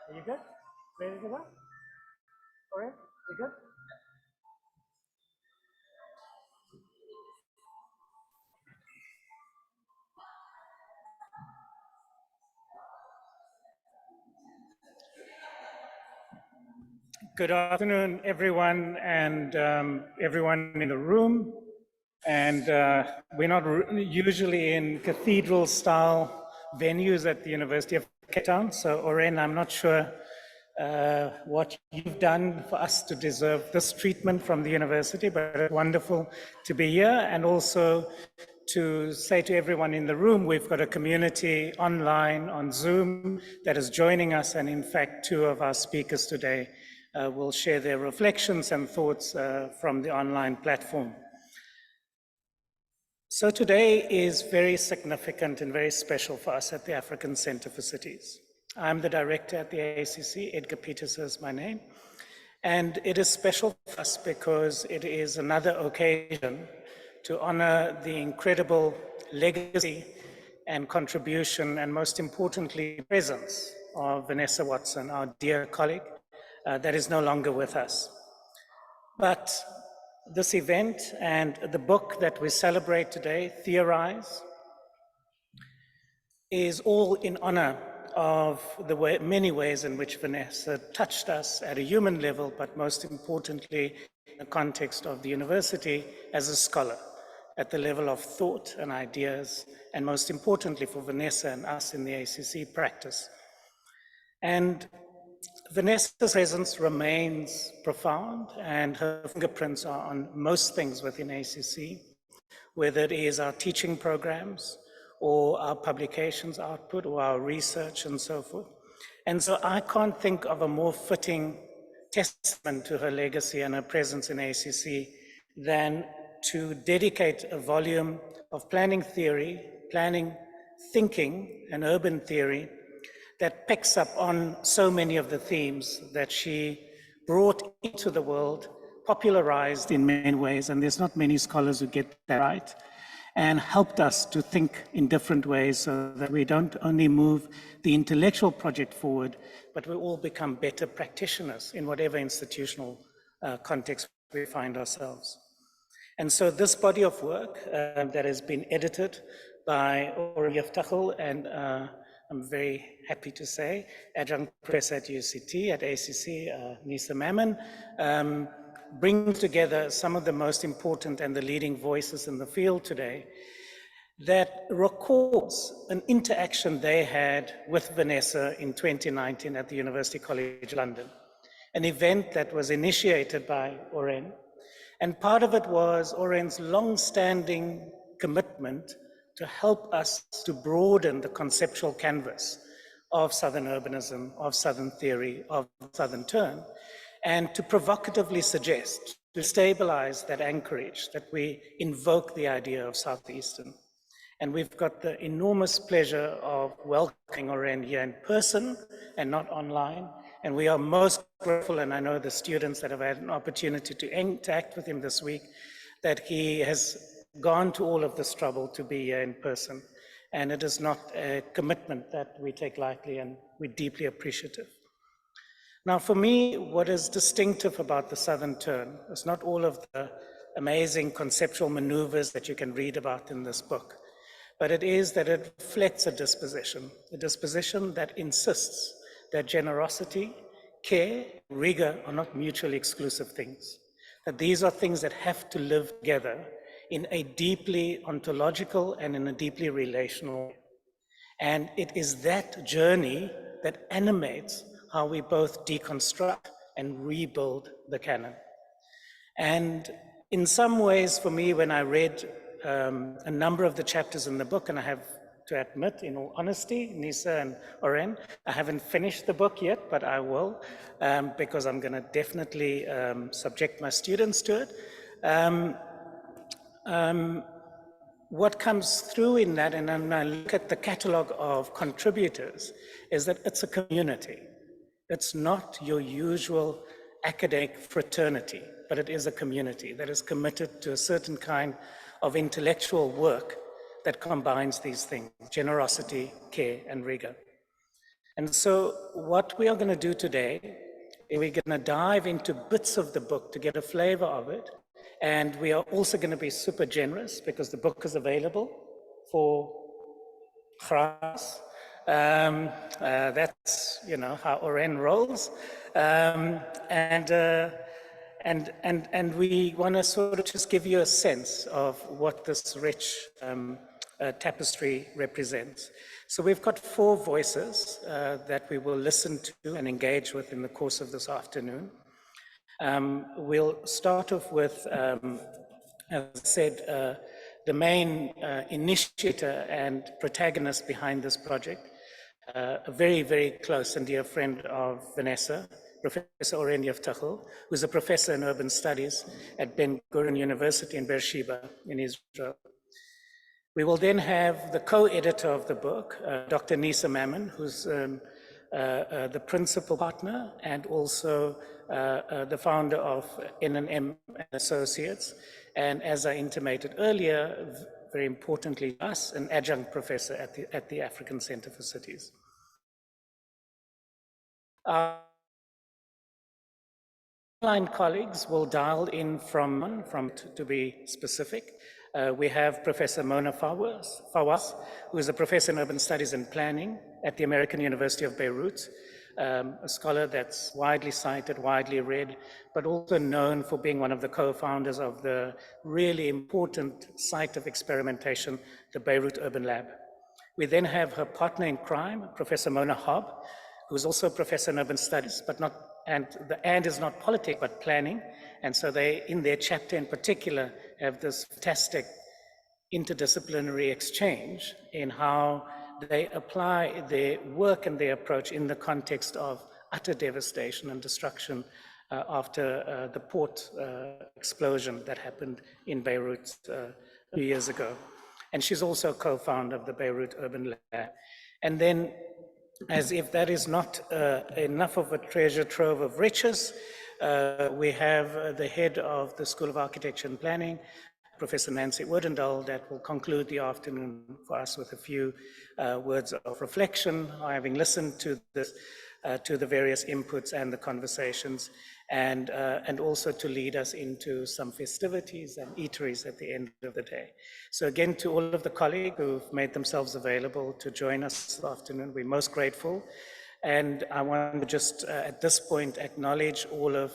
Are you good? Ready to go? Oren, you good? Good afternoon, everyone, and everyone in the room. And we're not usually in cathedral-style venues at the University of Cape Town. So, Oren, I'm not sure what you've done for us to deserve this treatment from the university, but it's wonderful to be here, and also to say to everyone in the room, we've got a community online on Zoom that is joining us, and in fact, two of our speakers today will share their reflections and thoughts from the online platform. So today is very significant and very special for us at the African Center for Cities. I'm the director at the ACC, Edgar Pieterse is my name, and it is special for us because it is another occasion to honor the incredible legacy and contribution, and most importantly, presence of Vanessa Watson, our dear colleague, that is no longer with us. But this event and the book that we celebrate today, theoriSE, is all in honor of the many ways in which Vanessa touched us at a human level, but most importantly, in the context of the university as a scholar, at the level of thought and ideas, and most importantly for Vanessa and us in the ACC practice. And Vanessa's presence remains profound, and her fingerprints are on most things within ACC, whether it is our teaching programs or our publications output or our research and so forth. And so I can't think of a more fitting testament to her legacy and her presence in ACC than to dedicate a volume of planning theory, planning thinking, and urban theory that picks up on so many of the themes that she brought into the world, popularized in many ways, and there's not many scholars who get that right, and helped us to think in different ways so that we don't only move the intellectual project forward, but we all become better practitioners in whatever institutional context we find ourselves. And so this body of work that has been edited by Oren Yiftachel, and I'm very happy to say, adjunct professor at UCT, at ACC, Nisa Mammon, brings together some of the most important and the leading voices in the field today that records an interaction they had with Vanessa in 2019 at the University College London, an event that was initiated by Oren. And part of it was Oren's long-standing commitment to help us to broaden the conceptual canvas of Southern urbanism, of Southern theory, of Southern turn, and to provocatively suggest, to stabilize that anchorage, that we invoke the idea of southeastern. And we've got the enormous pleasure of welcoming Oren here in person and not online. And we are most grateful, and I know the students that have had an opportunity to interact with him this week, that he has gone to all of this trouble to be here in person. And it is not a commitment that we take lightly, and we're deeply appreciative. Now, for me, what is distinctive about the Southern turn is not all of the amazing conceptual maneuvers that you can read about in this book, but it is that it reflects a disposition that insists that generosity, care, rigor are not mutually exclusive things, that these are things that have to live together in a deeply ontological and in a deeply relational way. And it is that journey that animates how we both deconstruct and rebuild the canon. And in some ways, for me, when I read a number of the chapters in the book, and I have to admit, in all honesty, Nisa and Oren, I haven't finished the book yet, but I will, because I'm going to definitely subject my students to it. What comes through in that, and when I look at the catalog of contributors, is that it's a community. It's not your usual academic fraternity, but it is a community that is committed to a certain kind of intellectual work that combines these things, generosity, care, and rigor. And so what we are going to do today is we're going to dive into bits of the book to get a flavor of it. And we are also going to be super generous because the book is available for gratis. That's, you know, how Oren rolls. And we want to sort of just give you a sense of what this rich tapestry represents. So we've got 4 voices that we will listen to and engage with in the course of this afternoon. We'll start off with, as I said, the main initiator and protagonist behind this project, a very, very close and dear friend of Vanessa, Professor Oren Yiftachel, who's a professor in urban studies at Ben Gurion University in Beersheba in Israel. We will then have the co-editor of the book, Dr. Nisa Mammon, who's the principal partner and also the founder of N&M Associates. And as I intimated earlier, very importantly, us, an adjunct professor at the African Center for Cities. Our online colleagues will dial in from to be specific. We have Professor Mona Fawaz, who is a professor in urban studies and planning at the American University of Beirut, a scholar that's widely cited, widely read, but also known for being one of the co-founders of the really important site of experimentation, the Beirut Urban Lab. We then have her partner in crime, Professor Mona Harb, who's also a professor in urban studies, but not, and the and is not politics, but planning. And so they, in their chapter in particular, have this fantastic interdisciplinary exchange in how they apply their work and their approach in the context of utter devastation and destruction after the port explosion that happened in Beirut a few years ago. And she's also co-founder of the Beirut Urban Lab. And then, as if that is not enough of a treasure trove of riches, we have the head of the School of Architecture and Planning, Professor Nancy Odendaal, that will conclude the afternoon for us with a few words of reflection, having listened to this, to the various inputs and the conversations, and also to lead us into some festivities and eateries at the end of the day. So again, to all of the colleagues who've made themselves available to join us this afternoon, we're most grateful. And I want to just at this point acknowledge all of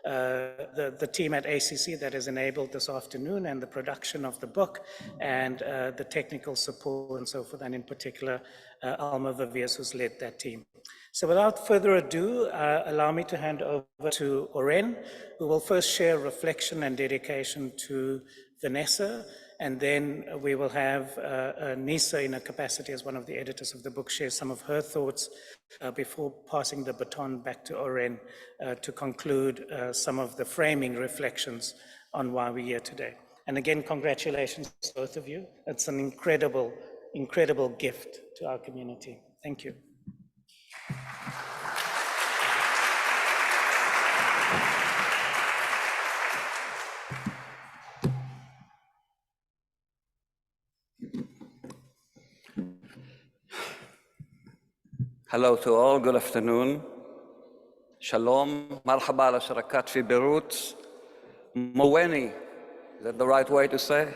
the team at ACC that has enabled this afternoon and the production of the book and the technical support and so forth, and in particular, Alma Viviers, who's led that team. So without further ado, allow me to hand over to Oren, who will first share reflection and dedication to Vanessa, and then we will have Nisa, in her capacity as one of the editors of the book, share some of her thoughts before passing the baton back to Oren to conclude some of the framing reflections on why we're here today. And again, congratulations to both of you. It's an incredible, incredible gift to our community. Thank you. Hello to all, good afternoon. Shalom, marhaba ala sharakat fi Beirut. Moweni, is that the right way to say?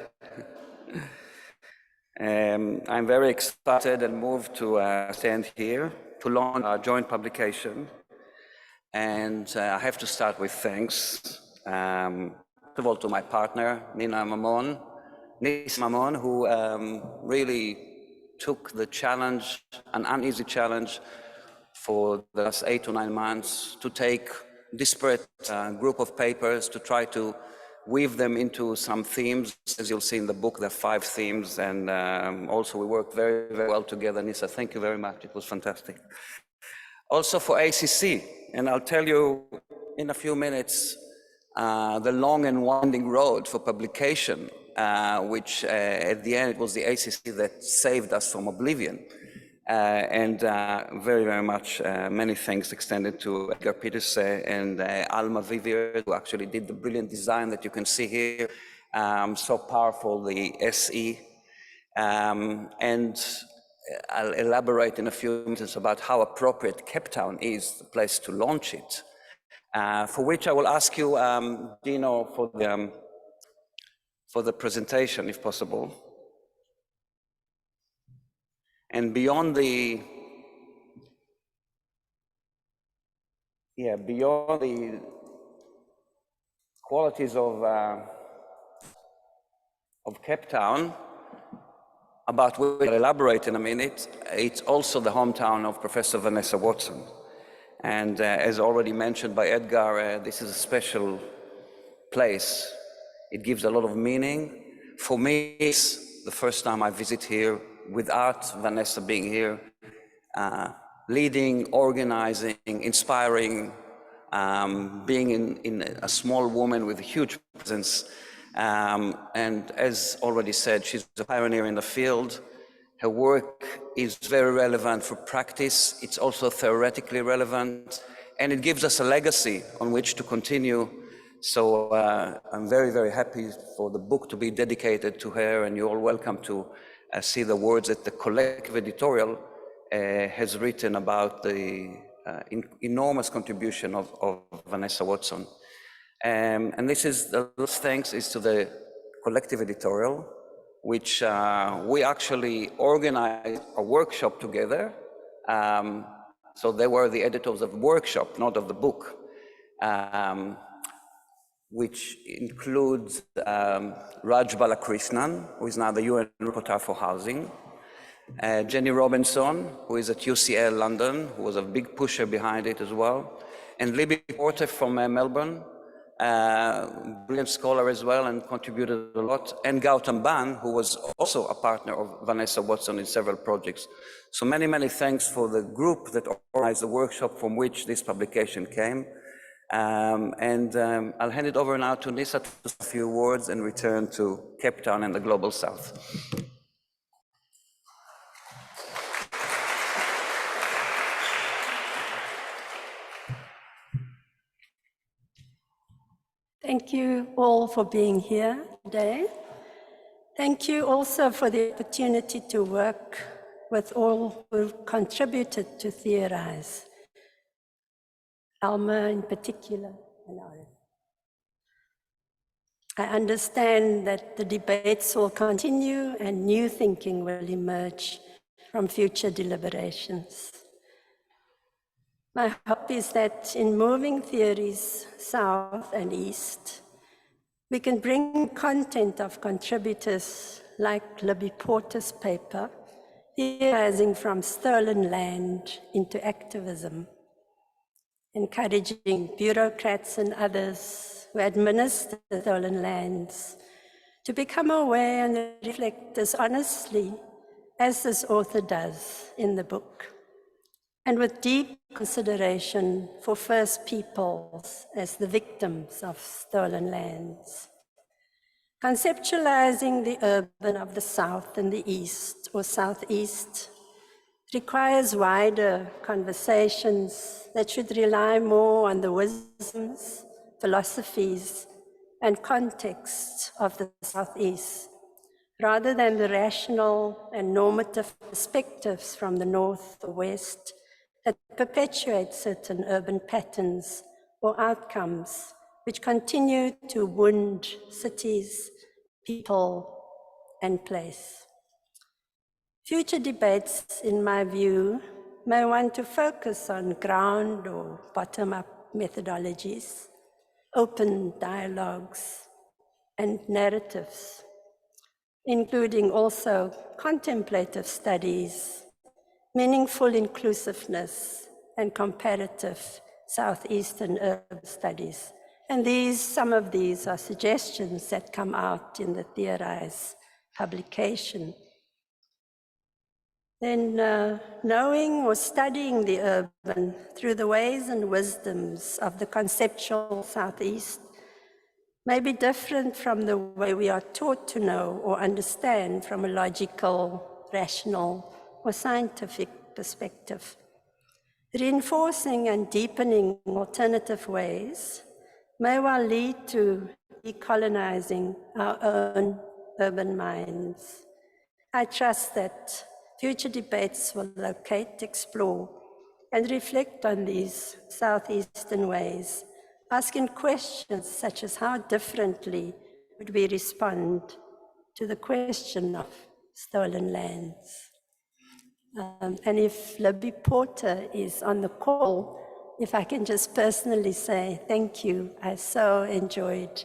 I'm very excited and moved to stand here to launch our joint publication. And I have to start with thanks. First of all, to my partner, Nisa Mammon, who really took the challenge, an uneasy challenge, for the last 8 to 9 months to take disparate group of papers to try to weave them into some themes. As you'll see in the book, there are 5 themes, and also we worked very, very well together. Nisa, thank you very much. It was fantastic. Also for ACC, and I'll tell you in a few minutes the long and winding road for publication, which at the end it was the ACC that saved us from oblivion. And very, very much many thanks extended to Edgar Pieterse and Alma Viviers, who actually did the brilliant design that you can see here. So powerful, the SE. And I'll elaborate in a few minutes about how appropriate Cape Town is, the place to launch it, for which I will ask you, Dino, for the presentation, if possible. And beyond the qualities of Cape Town, about which I'll elaborate in a minute, it's also the hometown of Professor Vanessa Watson. And as already mentioned by Edgar, this is a special place. It gives a lot of meaning. For me, it's the first time I visit here without Vanessa being here, leading, organizing, inspiring, being in a small woman with a huge presence. And as already said, she's a pioneer in the field. Her work is very relevant for practice. It's also theoretically relevant, and it gives us a legacy on which to continue. So I'm very, very happy for the book to be dedicated to her, and you're all welcome to see the words that the collective editorial has written about the enormous contribution of Vanessa Watson. And this is the last thanks is to the collective editorial, which we actually organized a workshop together. So they were the editors of the workshop, not of the book, which includes Raj Balakrishnan, who is now the UN Rapporteur for Housing, Jenny Robinson, who is at UCL London, who was a big pusher behind it as well, and Libby Porter from Melbourne, brilliant scholar as well and contributed a lot, and Gautam Ban, who was also a partner of Vanessa Watson in several projects. So many, many thanks for the group that organized the workshop from which this publication came. I'll hand it over now to Nisa to say a few words and return to Cape Town and the Global South. Thank you all for being here today. Thank you also for the opportunity to work with all who contributed to theoriSE, Alma in particular, and Oren. I understand that the debates will continue and new thinking will emerge from future deliberations. My hope is that in moving theories south and east, we can bring content of contributors like Libby Porter's paper, theorizing from stolen land into activism, encouraging bureaucrats and others who administer stolen lands to become aware and reflect as honestly as this author does in the book, and with deep consideration for First Peoples as the victims of stolen lands. Conceptualizing the urban of the South and the East, or Southeast, requires wider conversations that should rely more on the wisdoms, philosophies, and contexts of the Southeast, rather than the rational and normative perspectives from the North or West that perpetuate certain urban patterns or outcomes which continue to wound cities, people, and place. Future debates, in my view, may want to focus on ground or bottom-up methodologies, open dialogues, and narratives, including also contemplative studies, meaningful inclusiveness, and comparative southeastern urban studies. And some of these are suggestions that come out in the theoriSE publication. Then knowing or studying the urban through the ways and wisdoms of the conceptual Southeast may be different from the way we are taught to know or understand from a logical, rational, or scientific perspective. Reinforcing and deepening alternative ways may well lead to decolonizing our own urban minds. I trust that Future debates will locate, explore, and reflect on these southeastern ways, asking questions such as how differently would we respond to the question of stolen lands. And if Libby Porter is on the call, if I can just personally say thank you. I so enjoyed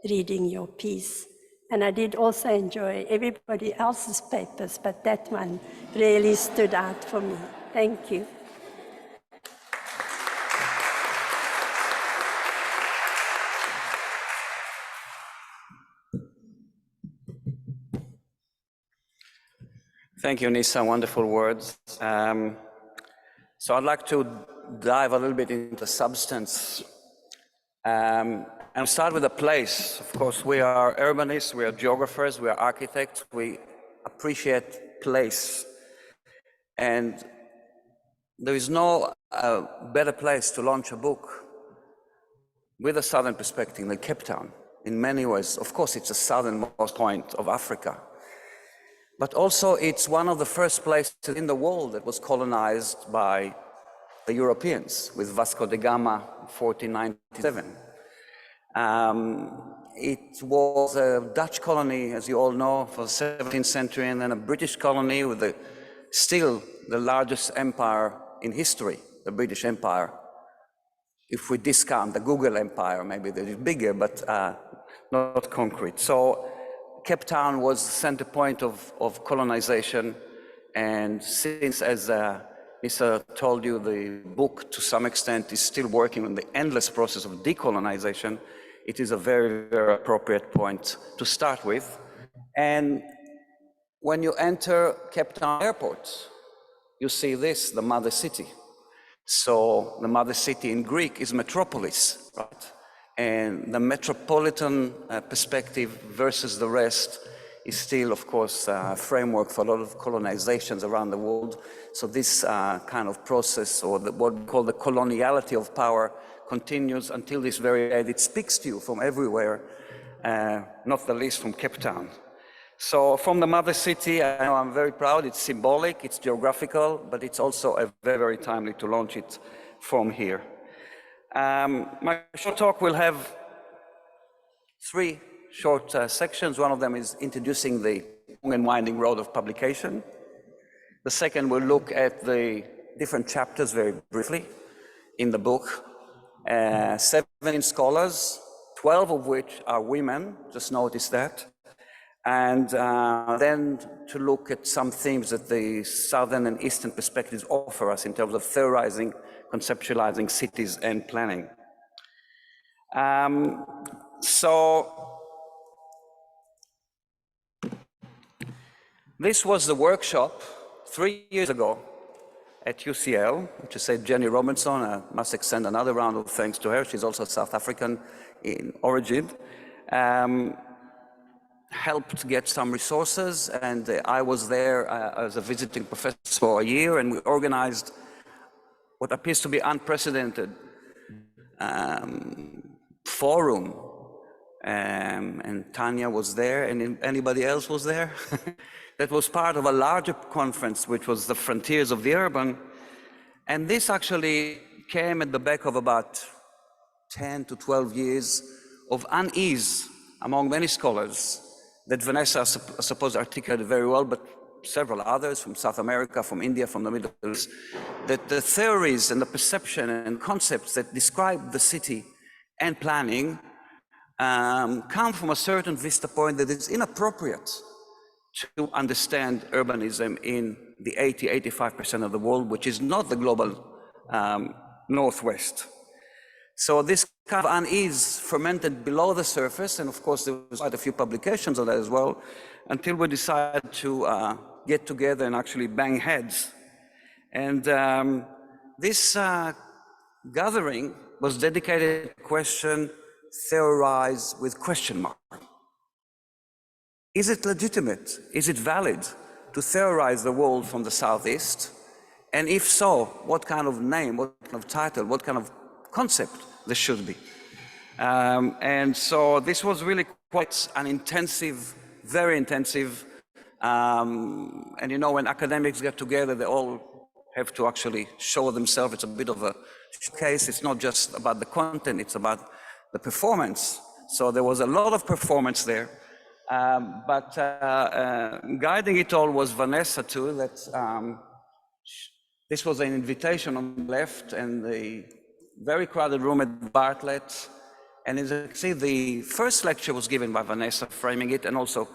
reading your piece. And I did also enjoy everybody else's papers, but that one really stood out for me. Thank you. Thank you, Nisa. Wonderful words. So I'd like to dive a little bit into substance. And start with a place. Of course, we are urbanists, we are geographers, we are architects, we appreciate place. And there is no better place to launch a book with a southern perspective than Cape Town. In many ways, of course, it's the southernmost point of Africa. But also, it's one of the first places in the world that was colonized by the Europeans with Vasco da Gama in 1497. It was a Dutch colony, as you all know, for the 17th century, and then a British colony with still the largest empire in history, the British Empire. If we discount the Google Empire, maybe that is bigger, but not concrete. So Cape Town was the center point of colonization, and since, as Nisa told you, the book to some extent is still working on the endless process of decolonization, it is a very, very appropriate point to start with. And when you enter Cape Town Airport, you see this, the mother city. So the mother city in Greek is metropolis, right? And the metropolitan perspective versus the rest is still, of course, a framework for a lot of colonizations around the world. So this kind of process, or what we call the coloniality of power, continues until this very day. It speaks to you from everywhere, not the least from Cape Town. So from the mother city, I know I'm very proud. It's symbolic, it's geographical, but it's also very, very timely to launch it from here. My short talk will have 3 short sections. One of them is introducing the long and winding road of publication. The second will look at the different chapters very briefly in the book. 17 scholars, 12 of which are women, just notice that. And then to look at some themes that the southern and eastern perspectives offer us in terms of theorizing, conceptualizing cities and planning. So this was the workshop 3 years ago at UCL, which is Jenny Robinson. I must extend another round of thanks to her. She's also South African in origin. Helped get some resources, and I was there as a visiting professor for a year, and we organized what appears to be unprecedented forum. And Tanya was there, and anybody else was there? That was part of a larger conference, which was the Frontiers of the Urban. And this actually came at the back of about 10 to 12 years of unease among many scholars that Vanessa, I suppose, articulated very well, but several others from South America, from India, from the Middle East, that the theories and the perception and concepts that describe the city and planning come from a certain vista point that is inappropriate to understand urbanism in the 80–85% of the world, which is not the global Northwest. So this kind of unease fermented below the surface, and of course there was quite a few publications on that as well, until we decided to get together and actually bang heads. And this gathering was dedicated to the question, theorize with question mark. Is it legitimate? Is it valid to theorize the world from the Southeast? And if so, what kind of name, what kind of title, what kind of concept there should be? And so this was really quite an intensive, very intensive And you know, when academics get together, they all have to actually show themselves. It's a bit of a showcase. It's not just about the content, it's about the performance. So there was a lot of performance there. But guiding it all was Vanessa too. This was an invitation on the left and the very crowded room at Bartlett. And as you can see, the first lecture was given by Vanessa, framing it and also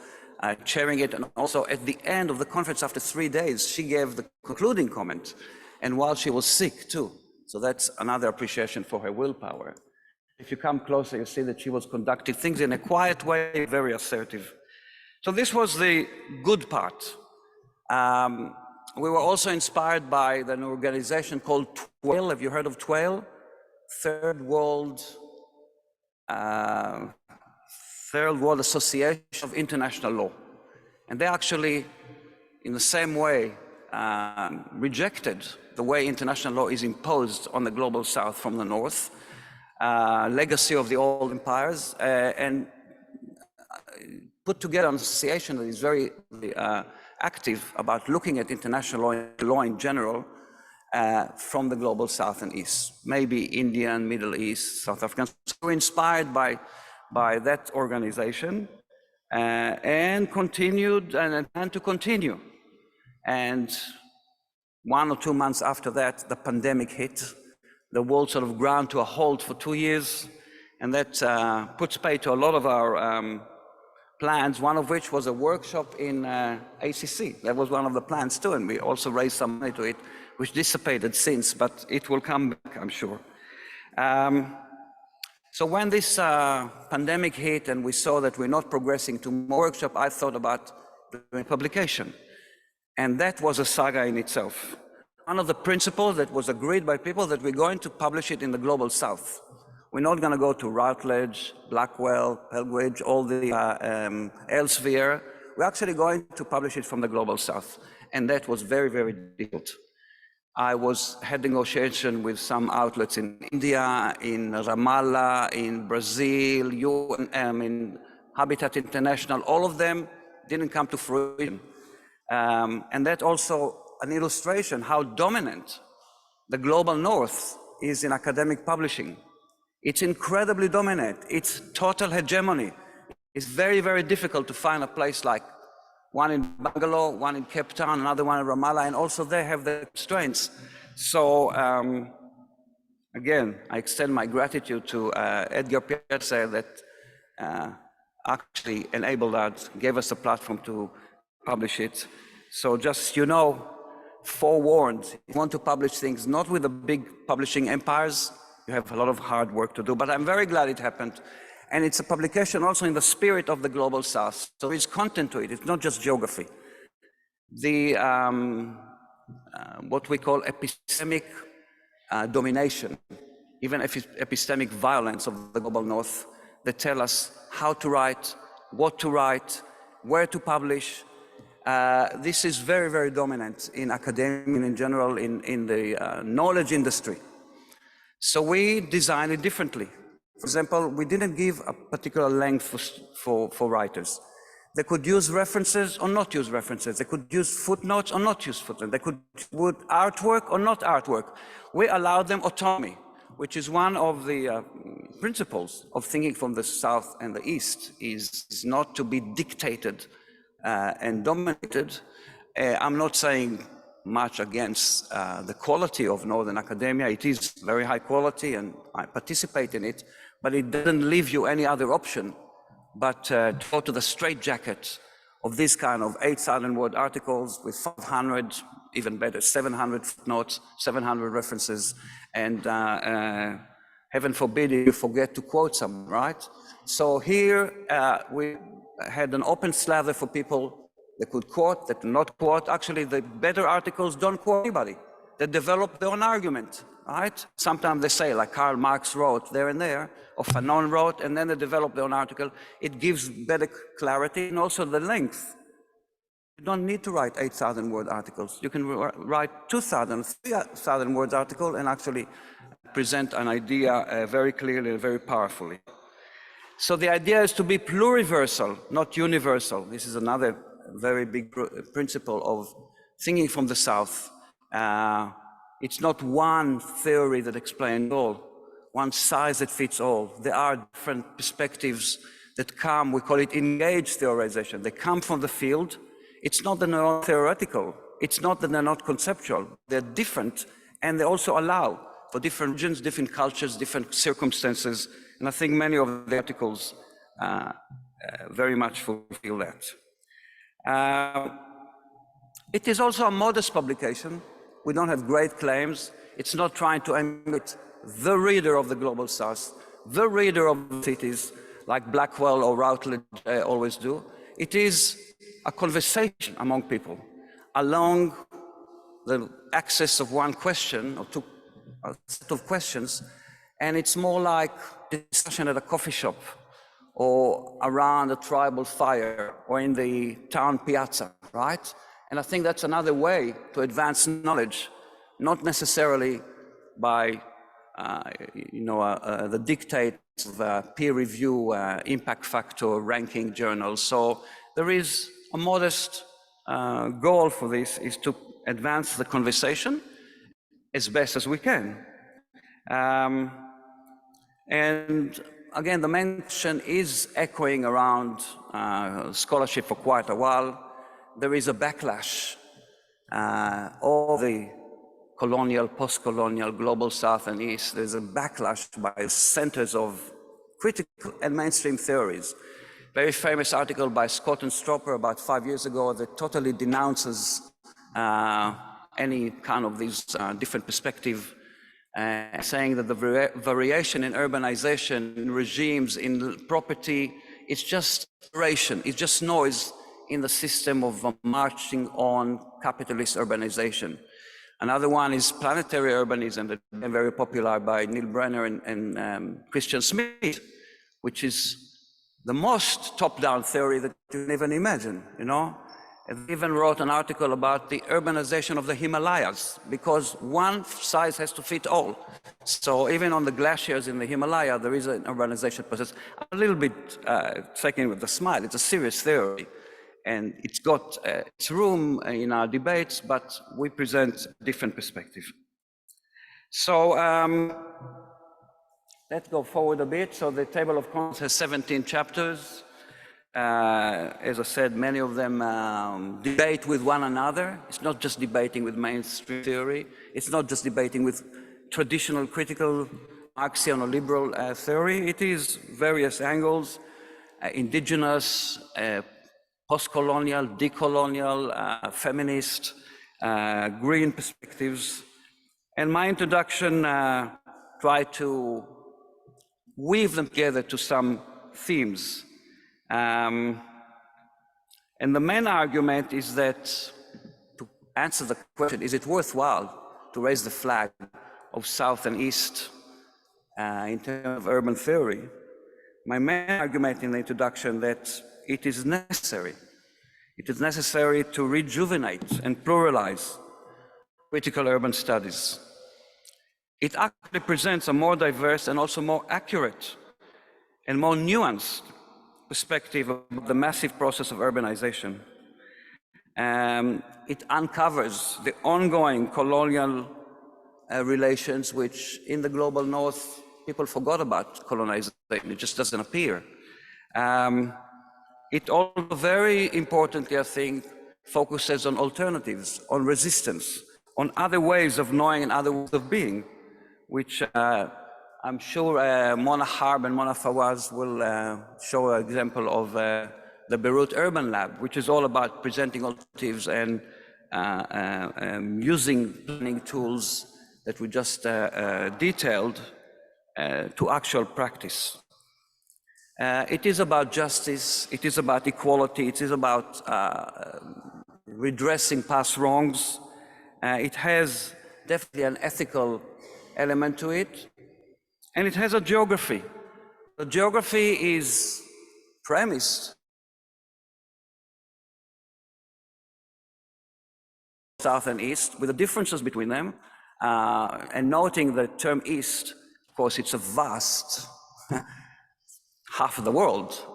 chairing it. And also at the end of the conference, after 3 days, she gave the concluding comment. And while she was sick too. So that's another appreciation for her willpower. If you come closer, you see that she was conducting things in a quiet way, very assertive. So this was the good part. We were also inspired by an organization called TWAIL. Have you heard of TWAIL? Third World Association of International Law. And they actually, in the same way, rejected the way international law is imposed on the global south from the north, legacy of the old empires, and put together an association that is very active about looking at international law in general from the global south and east, maybe Indian, Middle East, South African. So we're inspired by that organization and continued and plan to continue. And 1 or 2 months after that, the pandemic hit. The world sort of ground to a halt for 2 years, and that puts pay to a lot of our plans, one of which was a workshop in ACC. That was one of the plans too, and we also raised some money to it, which dissipated since, but it will come back, I'm sure. So when this pandemic hit and we saw that we're not progressing to more workshop, I thought about doing publication. And that was a saga in itself. One of the principles that was agreed by people that we're going to publish it in the global south. We're not going to go to Routledge, Blackwell, Pelgridge, all the Elsevier. We're actually going to publish it from the global south. And that was very, very difficult. I had negotiation with some outlets in India, in Ramallah, in Brazil, in Habitat International. All of them didn't come to fruition. And that also an illustration how dominant the global north is in academic publishing. It's incredibly dominant. It's total hegemony. It's very, very difficult to find a place like one in Bangalore, one in Cape Town, another one in Ramallah, and also they have the constraints. So again, I extend my gratitude to Edgar Pieterse that actually enabled us, gave us a platform to publish it. So just, you know, forewarned, if you want to publish things, not with the big publishing empires, you have a lot of hard work to do, but I'm very glad it happened. And it's a publication also in the spirit of the global south. So there's content to it, it's not just geography. The, what we call epistemic domination, even epistemic violence of the global north, that tell us how to write, what to write, where to publish. This is very, very dominant in academia and in general in the knowledge industry. So we designed it differently. For example, we didn't give a particular length for writers. They could use references or not use references. They could use footnotes or not use footnotes. They could put artwork or not artwork. We allowed them autonomy, which is one of the principles of thinking from the south and the east, is not to be dictated and dominated. I'm not saying much against the quality of Northern academia. It is very high quality and I participate in it, but it doesn't leave you any other option but to go to the straitjacket of this kind of 8,000 word articles with 500, even better, 700 footnotes, 700 references, and heaven forbid you forget to quote some, right? So here we had an open slather for people that could quote, that do not quote. Actually, the better articles don't quote anybody. They develop their own argument, right? Sometimes they say, like Karl Marx wrote there and there, or Fanon wrote, and then they develop their own article. It gives better clarity and also the length. You don't need to write 8,000 word articles. You can write 2,000, 3,000 words article and actually present an idea very clearly and very powerfully. So the idea is to be pluriversal, not universal. This is another very big principle of thinking from the South. It's not one theory that explains all, one size that fits all. There are different perspectives that come, we call it engaged theorization. They come from the field. It's not that they're not theoretical. It's not that they're not conceptual. They're different, and they also allow for different regions, different cultures, different circumstances. And I think many of the articles very much fulfill that. It is also a modest publication. We don't have great claims. It's not trying to emulate the reader of the Global South, the reader of the cities, like Blackwell or Routledge always do. It is a conversation among people along the axis of one question or two, a set of questions, and it's more like discussion at a coffee shop or around a tribal fire or in the town piazza, right? And I think that's another way to advance knowledge, not necessarily by the dictates of peer review, impact factor, ranking journals. So there is a modest goal for this, is to advance the conversation as best as we can. And again, the mention is echoing around scholarship for quite a while. There is a backlash of the colonial, post-colonial, global South and East. There's a backlash by centers of critical and mainstream theories. Very famous article by Scott and Stropper about 5 years ago that totally denounces any kind of these different perspective, saying that the variation in urbanization, in regimes, in property, it's just variation, it's just noise in the system of marching on capitalist urbanization. Another one is planetary urbanism, that became very popular by Neil Brenner and Christian Smith, which is the most top-down theory that you can even imagine, you know? And they even wrote an article about the urbanization of the Himalayas, because one size has to fit all. So even on the glaciers in the Himalaya, there is an urbanization process. A little bit taken with a smile, it's a serious theory. And it's got its room in our debates, but we present a different perspective. So let's go forward a bit. So the table of contents has 17 chapters. As I said, many of them debate with one another. It's not just debating with mainstream theory. It's not just debating with traditional critical Marxian or liberal theory. It is various angles, indigenous, post-colonial, decolonial, feminist, green perspectives. And my introduction tried to weave them together to some themes. And the main argument is that, to answer the question, is it worthwhile to raise the flag of South and East in terms of urban theory? My main argument in the introduction that it is necessary. It is necessary to rejuvenate and pluralize critical urban studies. It actually presents a more diverse and also more accurate and more nuanced perspective of the massive process of urbanization. It uncovers the ongoing colonial relations, which in the global North, people forgot about colonization. It just doesn't appear. It also very importantly, I think, focuses on alternatives, on resistance, on other ways of knowing and other ways of being, which I'm sure Mona Harb and Mona Fawaz will show an example of the Beirut Urban Lab, which is all about presenting alternatives and using planning tools that we just detailed to actual practice. It is about justice, it is about equality, it is about redressing past wrongs. It has definitely an ethical element to it, and it has a geography. The geography is premised South and East, with the differences between them, and noting the term East, of course, it's a vast half of the world,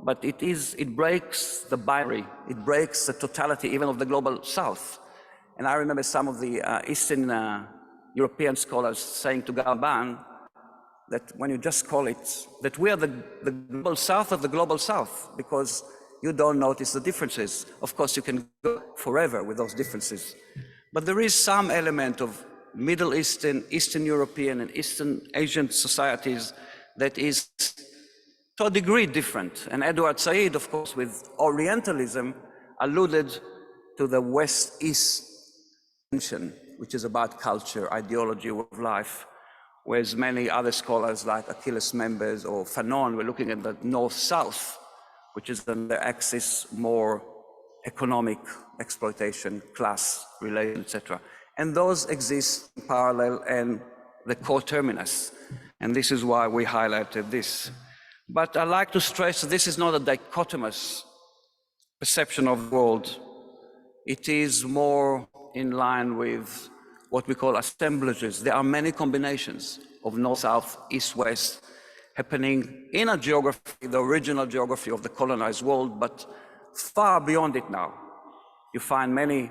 but it breaks the binary, it breaks the totality even of the global south. And I remember some of the Eastern European scholars saying to Gaban that when you just call it, that we are the global south of the global south, because you don't notice the differences. Of course, you can go forever with those differences. But there is some element of Middle Eastern, Eastern European, and Eastern Asian societies that is to a degree different. And Edward Said, of course, with Orientalism, alluded to the West-East tension, which is about culture, ideology, way of life, whereas many other scholars like Achilles Members or Fanon were looking at the North-South, which is on the axis more economic exploitation, class relation, etc. And those exist in parallel and the coterminous. And this is why we highlighted this. But I like to stress that this is not a dichotomous perception of the world. It is more in line with what we call assemblages. There are many combinations of north-south, east-west happening in a geography, the original geography of the colonized world, but far beyond it now. You find many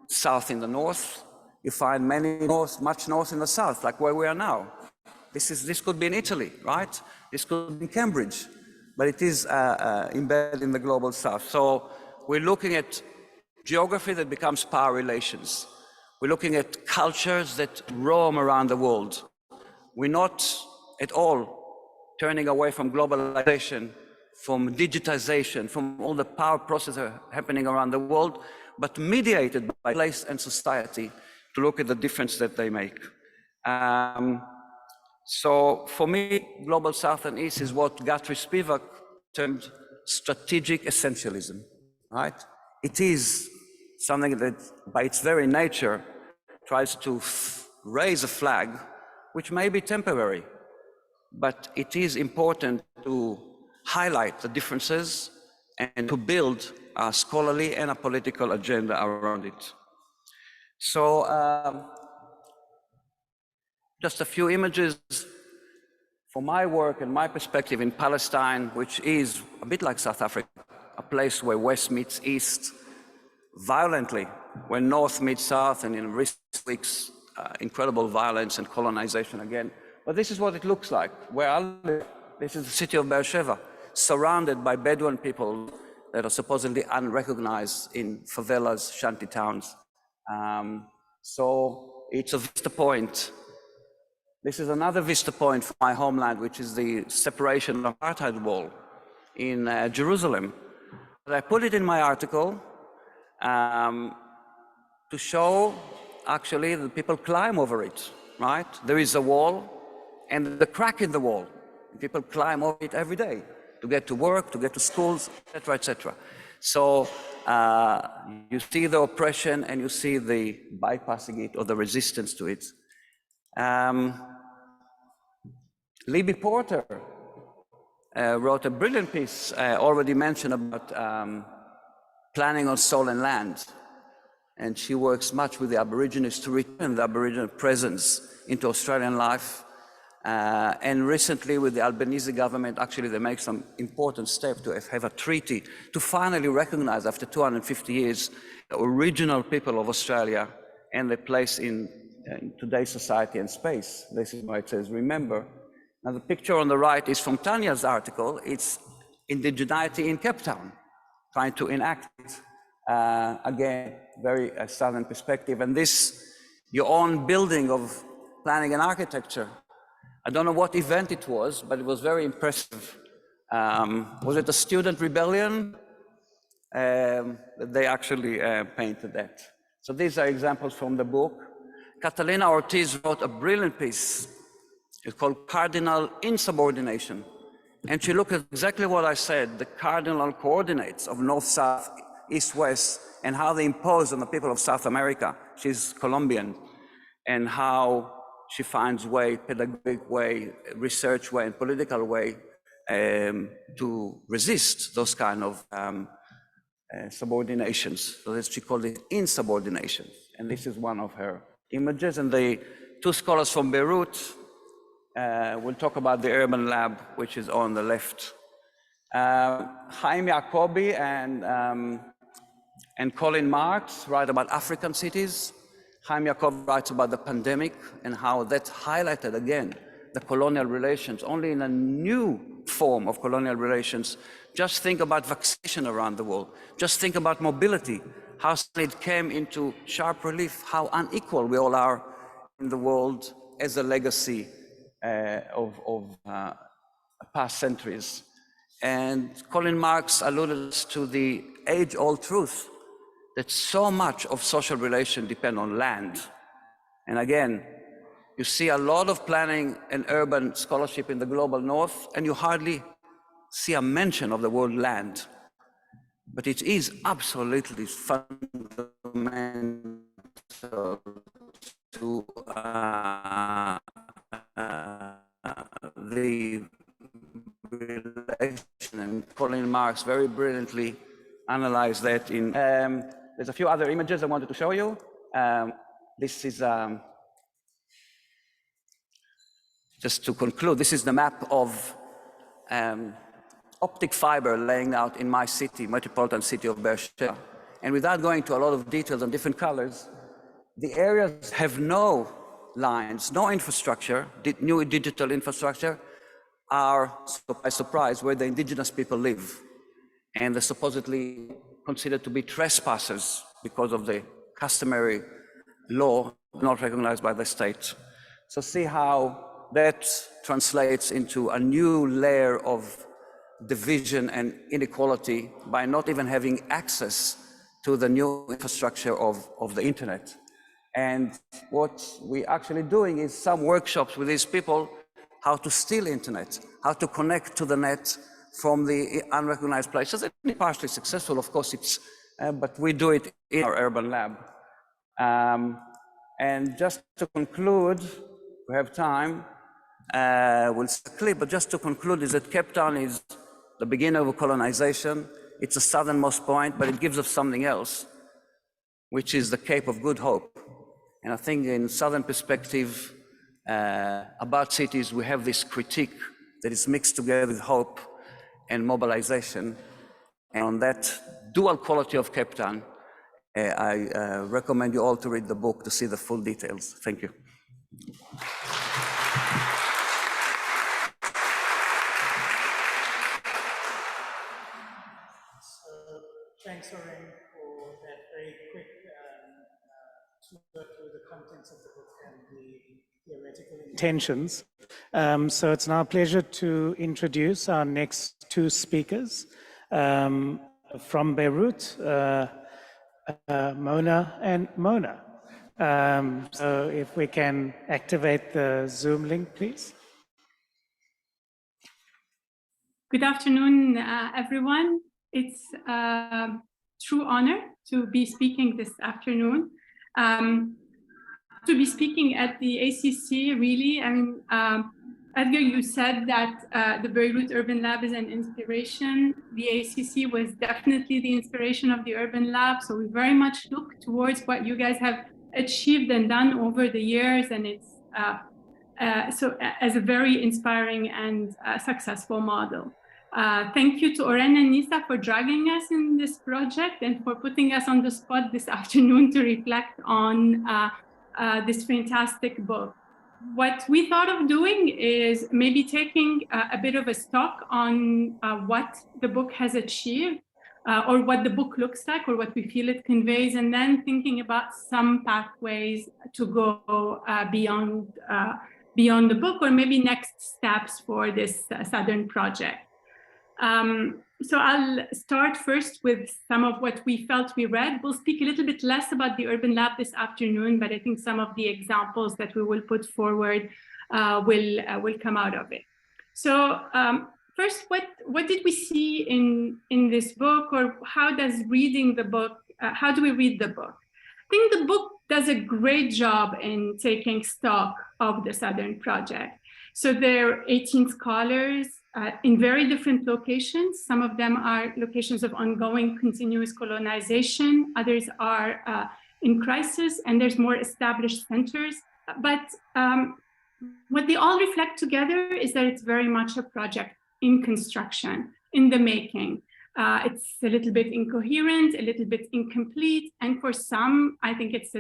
south in the north, you find many north, much north in the south, like where we are now. This could be in Italy, right? This could be in Cambridge, but it is embedded in the global south. So we're looking at geography that becomes power relations. We're looking at cultures that roam around the world. We're not at all turning away from globalization, from digitization, from all the power processes happening around the world, but mediated by place and society to look at the difference that they make. So for me, Global South and East is what Guthrie Spivak termed strategic essentialism, right? It is something that by its very nature tries to raise a flag, which may be temporary, but it is important to highlight the differences and to build a scholarly and a political agenda around it. So just a few images for my work and my perspective in Palestine, which is a bit like South Africa, a place where West meets East violently, where North meets South, and in recent weeks, incredible violence and colonization again. But this is what it looks like, where I live. This is the city of Beersheba, surrounded by Bedouin people that are supposedly unrecognized in favelas, shanty towns. So it's a vista point. This is another vista point for my homeland, which is the separation of the apartheid wall in Jerusalem. But I put it in my article to show actually that people climb over it, right? There is a wall and the crack in the wall. People climb over it every day to get to work, to get to schools, etc., etc. So you see the oppression and you see the bypassing it or the resistance to it. Libby Porter wrote a brilliant piece, already mentioned, about planning on soil and land. And she works much with the Aborigines to return the Aboriginal presence into Australian life. And recently with the Albanese government, actually they make some important steps to have a treaty to finally recognize after 250 years the original people of Australia and their place in today's society and space. This is why it says, remember. Now the picture on the right is from Tanya's article. It's indigeneity in Cape Town, trying to enact it. Again, very southern perspective. And this, your own building of planning and architecture. I don't know what event it was, but it was very impressive. Was it a student rebellion? They actually painted that. So these are examples from the book. Catalina Ortiz wrote a brilliant piece. It's called Cardinal Insubordination. And she looked at exactly what I said, the cardinal coordinates of North-South, East-West, and how they impose on the people of South America. She's Colombian. And how she finds way, pedagogic way, research way, and political way to resist those kind of subordinations. So she called it insubordination. And this is one of her images. And the two scholars from Beirut will talk about the urban lab, which is on the left. Chaim Jacobi and Colin Marks write about African cities. Chaim Jacobi writes about the pandemic and how that highlighted again the colonial relations, only in a new form of colonial relations. Just think about vaccination around the world. Just think about mobility, how it came into sharp relief, how unequal we all are in the world as a legacy of past centuries. And Colin Marks alluded to the age-old truth that so much of social relations depend on land. And again, you see a lot of planning and urban scholarship in the global north, and you hardly see a mention of the word land. But it is absolutely fundamental to the relation, and Colin Marks very brilliantly analyzed that in, there's a few other images I wanted to show you. This is, just to conclude, this is the map of optic fiber laying out in my city, metropolitan city of Beersheba. And without going into a lot of details on different colors, the areas have no lines, no infrastructure, new digital infrastructure, are, by surprise, where the indigenous people live. And they're supposedly considered to be trespassers because of the customary law not recognized by the state. So see how that translates into a new layer of division and inequality by not even having access to the new infrastructure of the internet. And what we're actually doing is some workshops with these people, how to steal internet, how to connect to the net from the unrecognized places. It's partially successful, of course, but we do it in our urban lab. And just to conclude, we have time, we'll see a clip, but just to conclude is that Cape Town is the beginning of colonization. It's the southernmost point, but it gives us something else, which is the Cape of Good Hope. And I think in Southern perspective about cities, we have this critique that is mixed together with hope and mobilization. And on that dual quality of Cape Town, I recommend you all to read the book to see the full details. Thank you. Thanks, Oren, for that very quick tour through the contents of the book and the theoretical intentions. So it's now a pleasure to introduce our next two speakers from Beirut, Mona and Mona. So if we can activate the Zoom link, please. Good afternoon, everyone. It's a true honor to be speaking this afternoon. To be speaking at the ACC, really, I mean, Edgar, you said that the Beirut Urban Lab is an inspiration. The ACC was definitely the inspiration of the Urban Lab, so we very much look towards what you guys have achieved and done over the years, and it's so as a very inspiring and successful model. Thank you to Oren and Nisa for dragging us in this project and for putting us on the spot this afternoon to reflect on this fantastic book. What we thought of doing is maybe taking a bit of a stock on what the book has achieved or what the book looks like or what we feel it conveys, and then thinking about some pathways to go beyond the book, or maybe next steps for this Southern project. So I'll start first with some of what we felt we read. We'll speak a little bit less about the Urban Lab this afternoon, but I think some of the examples that we will put forward will come out of it. So first, what did we see in this book, or how does reading the book, how do we read the book? I think the book does a great job in taking stock of the Southern project. So there are 18 scholars in very different locations. Some of them are locations of ongoing continuous colonization. Others are in crisis, and there's more established centers. But what they all reflect together is that it's very much a project in construction. in the making. It's a little bit incoherent, a little bit incomplete, and for some, I think it's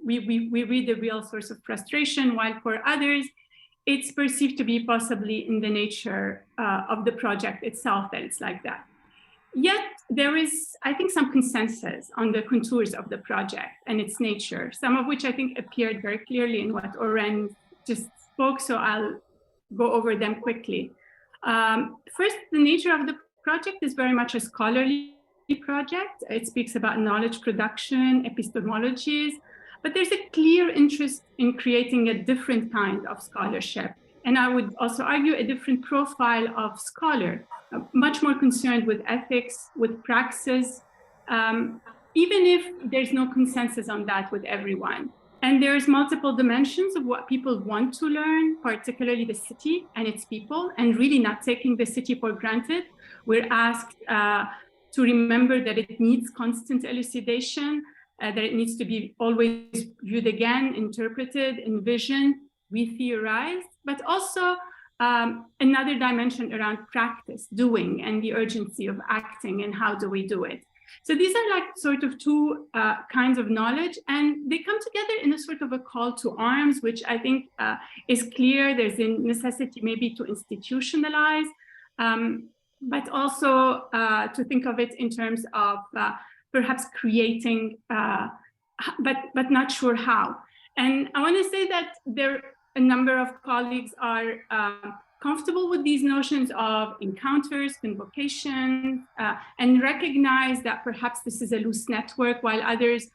we read the real source of frustration, while for others, it's perceived to be possibly in the nature of the project itself that it's like that. Yet there is, I think, some consensus on the contours of the project and its nature, some of which I think appeared very clearly in what Oren just spoke, so I'll go over them quickly. First, the nature of the project is very much a scholarly project. It speaks about knowledge production, epistemologies, but there's a clear interest in creating a different kind of scholarship. And I would also argue a different profile of scholar, much more concerned with ethics, with praxis, even if there's no consensus on that with everyone. And there's multiple dimensions of what people want to learn, particularly the city and its people, and really not taking the city for granted. We're asked to remember that it needs constant elucidation, that it needs to be always viewed again, interpreted, envisioned, re-theorized, but also another dimension around practice, doing, and the urgency of acting, and how do we do it. So these are like sort of two kinds of knowledge, and they come together in a sort of a call to arms, which I think is clear. There's a necessity maybe to institutionalize, but also to think of it in terms of perhaps creating, but not sure how. And I want to say that a number of colleagues are comfortable with these notions of encounters, convocations, and recognize that perhaps this is a loose network, while others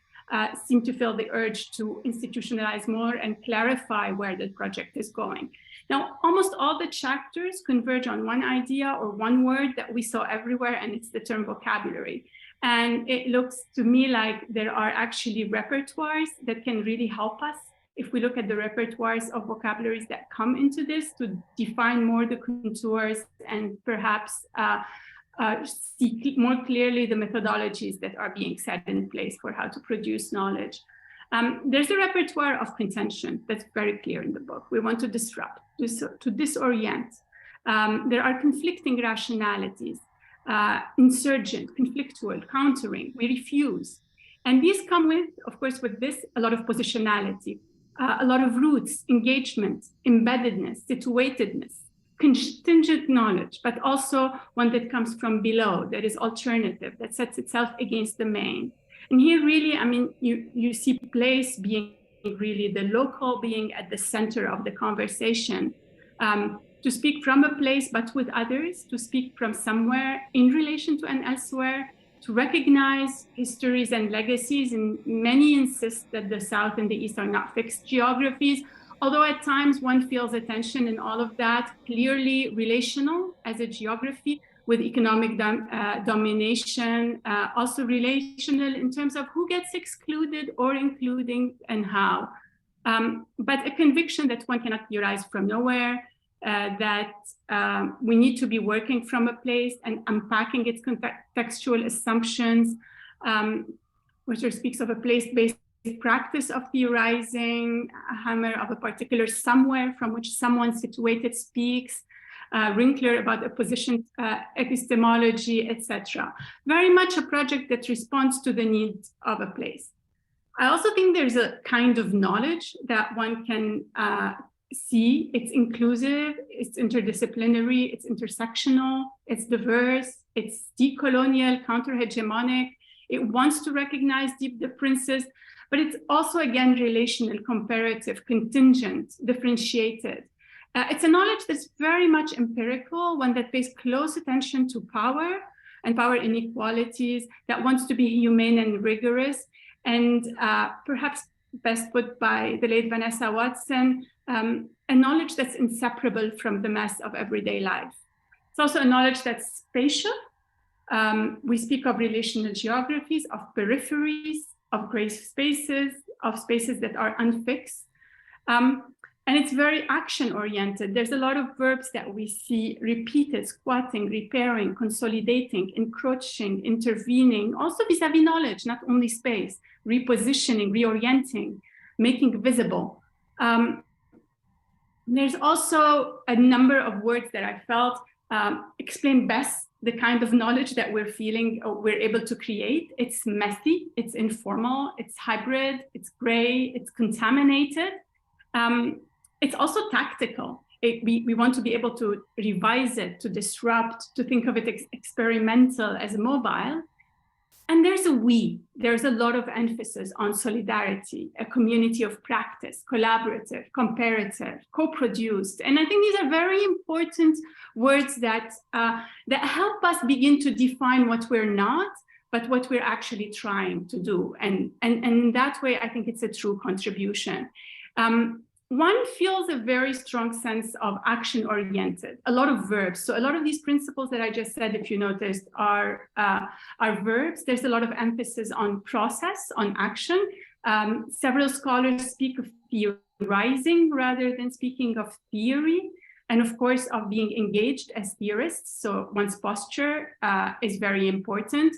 seem to feel the urge to institutionalize more and clarify where the project is going. Now, almost all the chapters converge on one idea or one word that we saw everywhere, and it's the term vocabulary. And it looks to me like there are actually repertoires that can really help us if we look at the repertoires of vocabularies that come into this to define more the contours and perhaps see more clearly the methodologies that are being set in place for how to produce knowledge. There's a repertoire of contention that's very clear in the book. We want to disrupt, to disorient. There are conflicting rationalities, insurgent, conflictual, countering, we refuse. And these come with, of course, with this, a lot of positionality, a lot of roots, engagement, embeddedness, situatedness, contingent knowledge, but also one that comes from below, that is alternative, that sets itself against the main. And here really, I mean, you see place being really the local, being at the center of the conversation, to speak from a place, but with others, to speak from somewhere in relation to an elsewhere, to recognize histories and legacies, and many insist that the South and the East are not fixed geographies, although at times one feels a tension in all of that, clearly relational as a geography with economic domination, also relational in terms of who gets excluded or including and how. But a conviction that one cannot theorize from nowhere, that we need to be working from a place and unpacking its contextual assumptions, which speaks of a place-based practice of theorizing, a hammer of a particular somewhere from which someone situated speaks, Wrinkler about opposition epistemology, etc. Very much a project that responds to the needs of a place. I also think there's a kind of knowledge that one can see. It's inclusive, it's interdisciplinary, it's intersectional, it's diverse, it's decolonial, counter-hegemonic. It wants to recognize deep differences, but it's also, again, relational, comparative, contingent, differentiated. It's a knowledge that's very much empirical, one that pays close attention to power and power inequalities, that wants to be humane and rigorous, and perhaps best put by the late Vanessa Watson, a knowledge that's inseparable from the mess of everyday life. It's also a knowledge that's spatial. We speak of relational geographies, of peripheries, of gray spaces, of spaces that are unfixed. And it's very action-oriented. There's a lot of verbs that we see repeated: squatting, repairing, consolidating, encroaching, intervening, also vis-a-vis knowledge, not only space, repositioning, reorienting, making visible. There's also a number of words that I felt explain best the kind of knowledge that we're feeling or we're able to create. It's messy, it's informal, it's hybrid, it's gray, it's contaminated. It's also tactical. We want to be able to revise it, to disrupt, to think of it experimental as mobile. And there's a lot of emphasis on solidarity, a community of practice, collaborative, comparative, co-produced. And I think these are very important words that help us begin to define what we're not, but what we're actually trying to do. And in that way, I think it's a true contribution. One feels a very strong sense of action-oriented, a lot of verbs. So a lot of these principles that I just said, if you noticed, are verbs. There's a lot of emphasis on process, on action. Several scholars speak of theorizing rather than speaking of theory, and of course of being engaged as theorists. So one's posture is very important.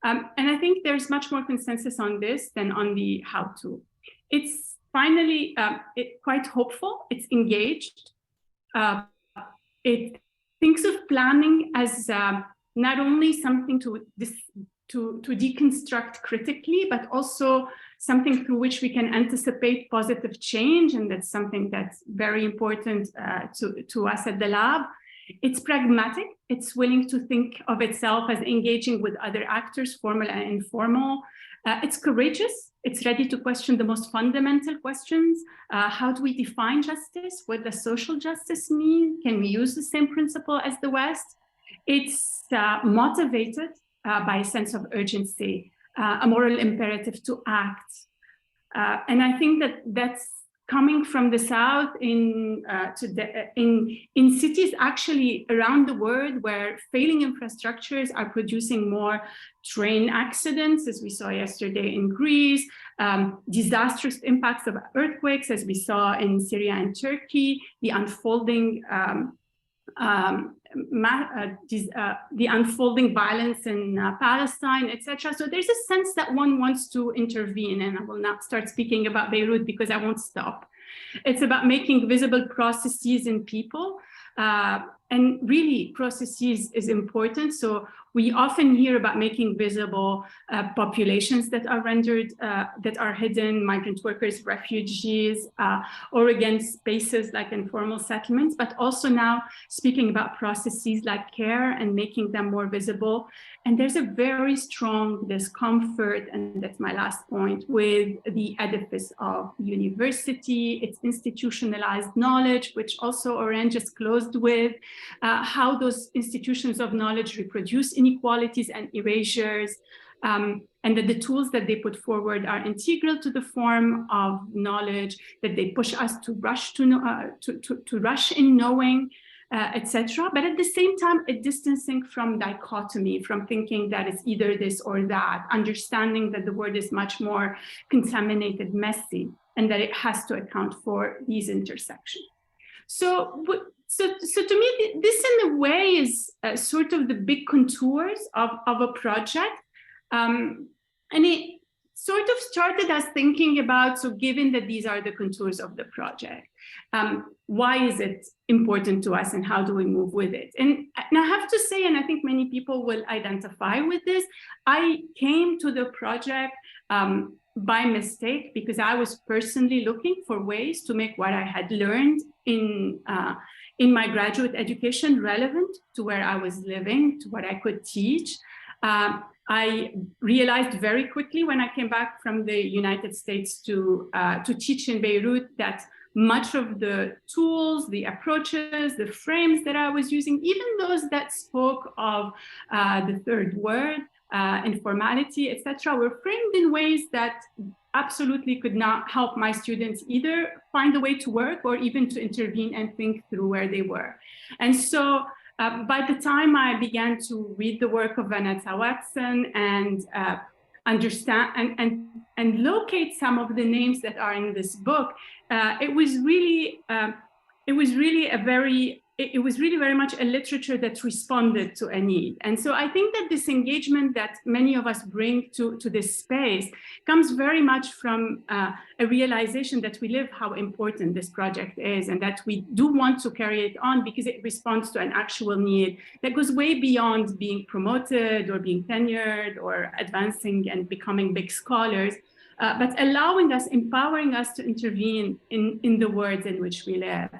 And I think there's much more consensus on this than on the how-to. It's finally, quite hopeful, it's engaged. It thinks of planning as not only something to deconstruct critically, but also something through which we can anticipate positive change, and that's something that's very important to us at the lab. It's pragmatic, it's willing to think of itself as engaging with other actors, formal and informal. It's courageous. It's ready to question the most fundamental questions. How do we define justice? What does social justice mean? Can we use the same principle as the West? It's motivated by a sense of urgency, a moral imperative to act. And I think that that's coming from the South in cities actually around the world where failing infrastructures are producing more train accidents, as we saw yesterday in Greece, disastrous impacts of earthquakes, as we saw in Syria and Turkey, the unfolding violence in Palestine, etc. So there's a sense that one wants to intervene, and I will not start speaking about Beirut because I won't stop. It's about making visible processes in people, and really processes is important. So we often hear about making visible populations that are rendered, that are hidden, migrant workers, refugees, or again, spaces like informal settlements, but also now speaking about processes like care and making them more visible. And there's a very strong discomfort, and that's my last point, with the edifice of university, its institutionalized knowledge, which also Oren just closed with, how those institutions of knowledge reproduce inequalities and erasures, and that the tools that they put forward are integral to the form of knowledge, that they push us to rush to rush in knowing, etc. But at the same time, a distancing from dichotomy, from thinking that it's either this or that, understanding that the world is much more contaminated, messy, and that it has to account for these intersections. So to me, this in a way is sort of the big contours of a project. And it sort of started us thinking about, so given that these are the contours of the project, why is it important to us and how do we move with it? And I have to say, and I think many people will identify with this, I came to the project by mistake because I was personally looking for ways to make what I had learned in my graduate education relevant to where I was living, to what I could teach. I realized very quickly when I came back from the United States to teach in Beirut that much of the tools, the approaches, the frames that I was using, even those that spoke of the third word, informality, etc., were framed in ways that absolutely could not help my students either find a way to work or even to intervene and think through where they were. And so by the time I began to read the work of Vanessa Watson and understand and locate some of the names that are in this book, it was really a very it was really very much a literature that responded to a need. And so I think that this engagement that many of us bring to this space comes very much from a realization that we live how important this project is, and that we do want to carry it on because it responds to an actual need that goes way beyond being promoted or being tenured or advancing and becoming big scholars, but allowing us, empowering us to intervene in the worlds in which we live.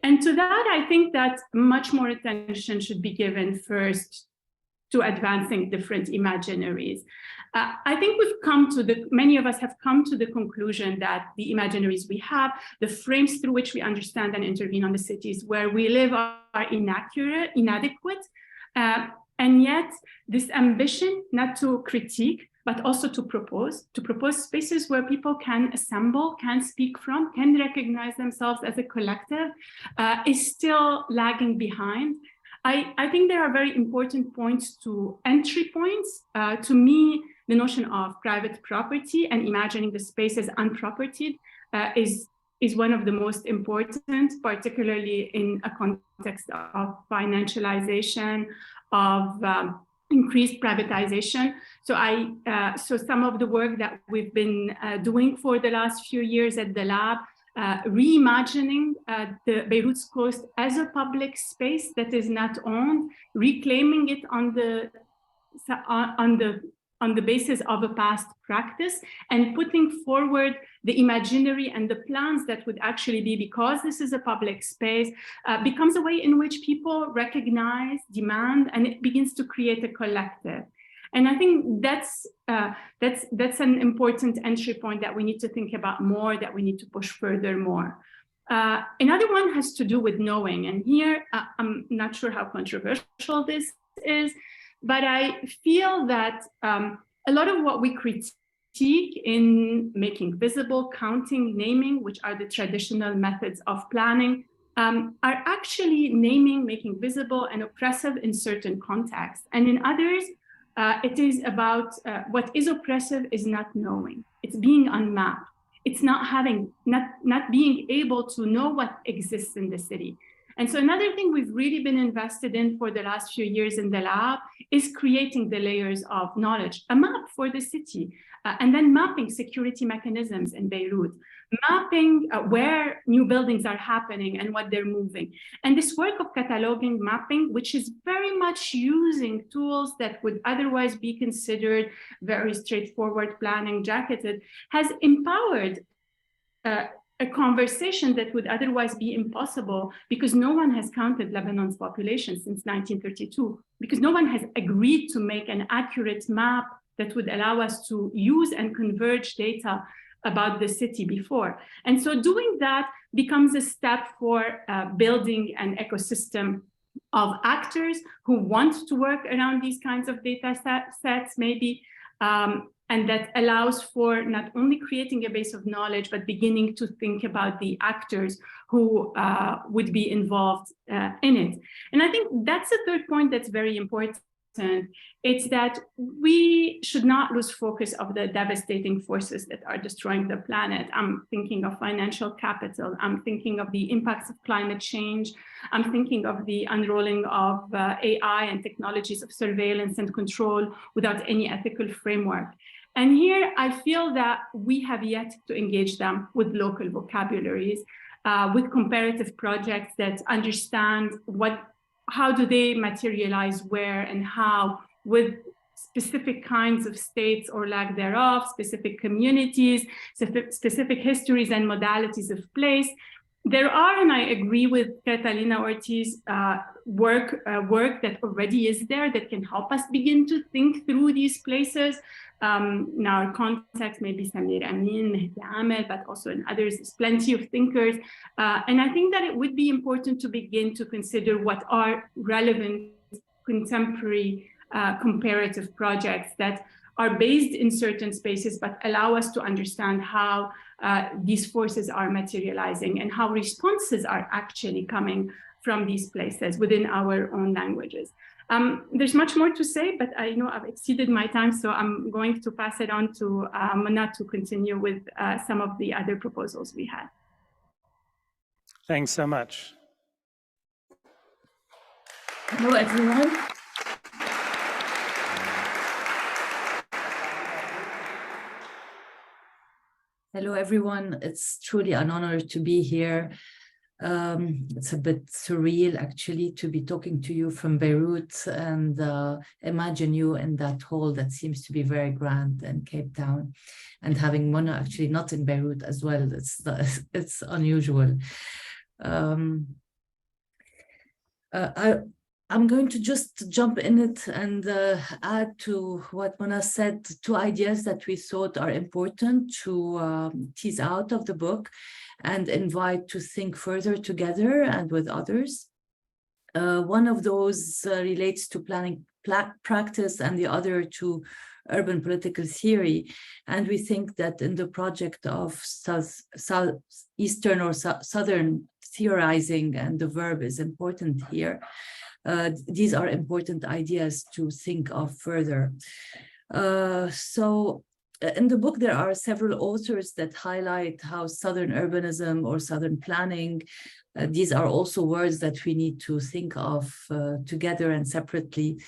And to that, I think that much more attention should be given first to advancing different imaginaries. I think many of us have come to the conclusion that the imaginaries we have, the frames through which we understand and intervene on the cities where we live are inadequate. And yet this ambition not to critique, but also to propose spaces where people can assemble, can speak from, can recognize themselves as a collective, is still lagging behind. I think there are very important entry points. To me, the notion of private property and imagining the space as unpropertied is one of the most important, particularly in a context of financialization, of increased privatization. So some of the work that we've been doing for the last few years at the lab, reimagining the Beirut's coast as a public space that is not owned, reclaiming it on the basis of a past practice, and putting forward the imaginary and the plans that would actually be, because this is a public space, becomes a way in which people recognize, demand, and it begins to create a collective. And I think that's an important entry point that we need to think about more, that we need to push further more. Another one has to do with knowing. And here, I'm not sure how controversial this is, but I feel that a lot of what we critique in making visible, counting, naming, which are the traditional methods of planning, are actually naming, making visible, and oppressive in certain contexts. And in others, it is about what is oppressive is not knowing. It's being unmapped. It's not being able to know what exists in the city. And so another thing we've really been invested in for the last few years in the lab is creating the layers of knowledge, a map for the city, and then mapping security mechanisms in Beirut, mapping where new buildings are happening and what they're moving. And this work of cataloging, mapping, which is very much using tools that would otherwise be considered very straightforward planning, jacketed, has empowered a conversation that would otherwise be impossible, because no one has counted Lebanon's population since 1932, because no one has agreed to make an accurate map that would allow us to use and converge data about the city before. And so doing that becomes a step for building an ecosystem of actors who want to work around these kinds of data sets, maybe, and that allows for not only creating a base of knowledge, but beginning to think about the actors who would be involved in it. And I think that's a third point that's very important. It's that we should not lose focus of the devastating forces that are destroying the planet. I'm thinking of financial capital. I'm thinking of the impacts of climate change. I'm thinking of the unrolling of AI and technologies of surveillance and control without any ethical framework. And here I feel that we have yet to engage them with local vocabularies, with comparative projects that understand how do they materialize where and how, with specific kinds of states or lack thereof, specific communities, specific histories and modalities of place. There are, and I agree with Catalina Ortiz's work that already is there that can help us begin to think through these places. In our context, maybe Samir Amin, Mehdi Amel, but also in others, there's plenty of thinkers. And I think that it would be important to begin to consider what are relevant contemporary comparative projects that are based in certain spaces, but allow us to understand how these forces are materializing and how responses are actually coming from these places within our own languages. There's much more to say, but I know I've exceeded my time, so I'm going to pass it on to Mona to continue with some of the other proposals we had. Thanks so much. Hello, everyone. Hello, everyone. It's truly an honor to be here. It's a bit surreal, actually, to be talking to you from Beirut and imagine you in that hall that seems to be very grand in Cape Town, and having Mona actually not in Beirut as well. It's unusual. I'm going to just jump in it and add to what Mona said, two ideas that we thought are important to tease out of the book and invite to think further together and with others. One of those relates to planning practice and the other to urban political theory. And we think that in the project of southeastern or southern theorizing, and the verb is important here, these are important ideas to think of further. So in the book, there are several authors that highlight how Southern urbanism or Southern planning, these are also words that we need to think of together and separately,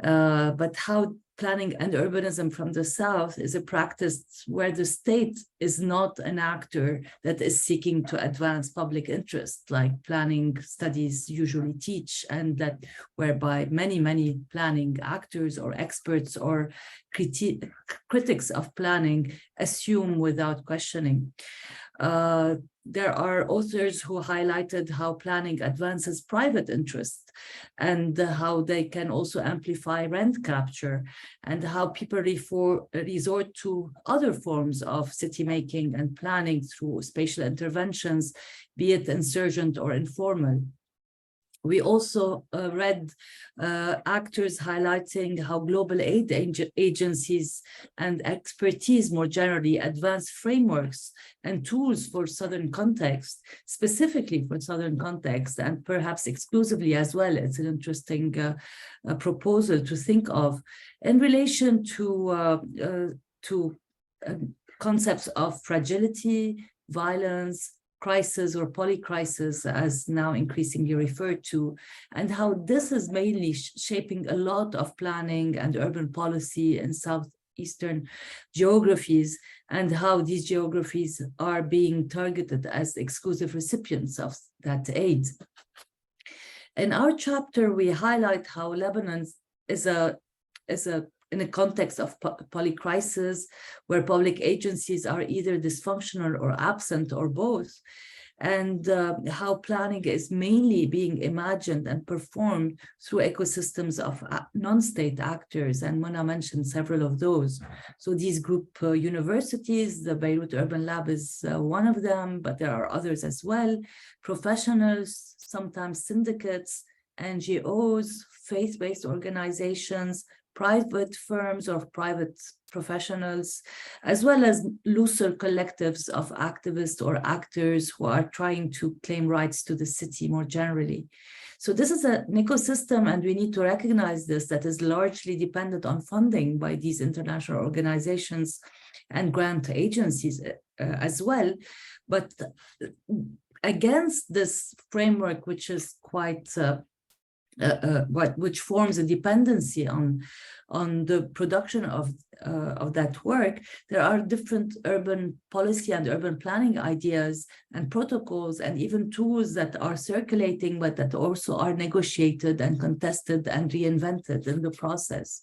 but how planning and urbanism from the South is a practice where the state is not an actor that is seeking to advance public interest, like planning studies usually teach, and that whereby many planning actors or experts or critics of planning assume without questioning. There are authors who highlighted how planning advances private interest and how they can also amplify rent capture, and how people resort to other forms of city making and planning through spatial interventions, be it insurgent or informal. We also read actors highlighting how global aid agencies and expertise more generally advance frameworks and tools for Southern context, specifically for Southern context, and perhaps exclusively as well. It's an interesting proposal to think of in relation to concepts of fragility, violence, crisis or polycrisis, as now increasingly referred to, and how this is mainly shaping a lot of planning and urban policy in southeastern geographies, and how these geographies are being targeted as exclusive recipients of that aid. In our chapter, we highlight how Lebanon is in a context of polycrisis, where public agencies are either dysfunctional or absent or both, and how planning is mainly being imagined and performed through ecosystems of non-state actors, and Mona mentioned several of those. So these group universities, the Beirut Urban Lab is one of them, but there are others as well, professionals, sometimes syndicates, NGOs, faith-based organizations, private firms or private professionals, as well as looser collectives of activists or actors who are trying to claim rights to the city more generally. So this is an ecosystem, and we need to recognize this, that is largely dependent on funding by these international organizations and grant agencies as well. But against this framework, which is quite which forms a dependency on the production of that work, there are different urban policy and urban planning ideas and protocols and even tools that are circulating, but that also are negotiated and contested and reinvented in the process.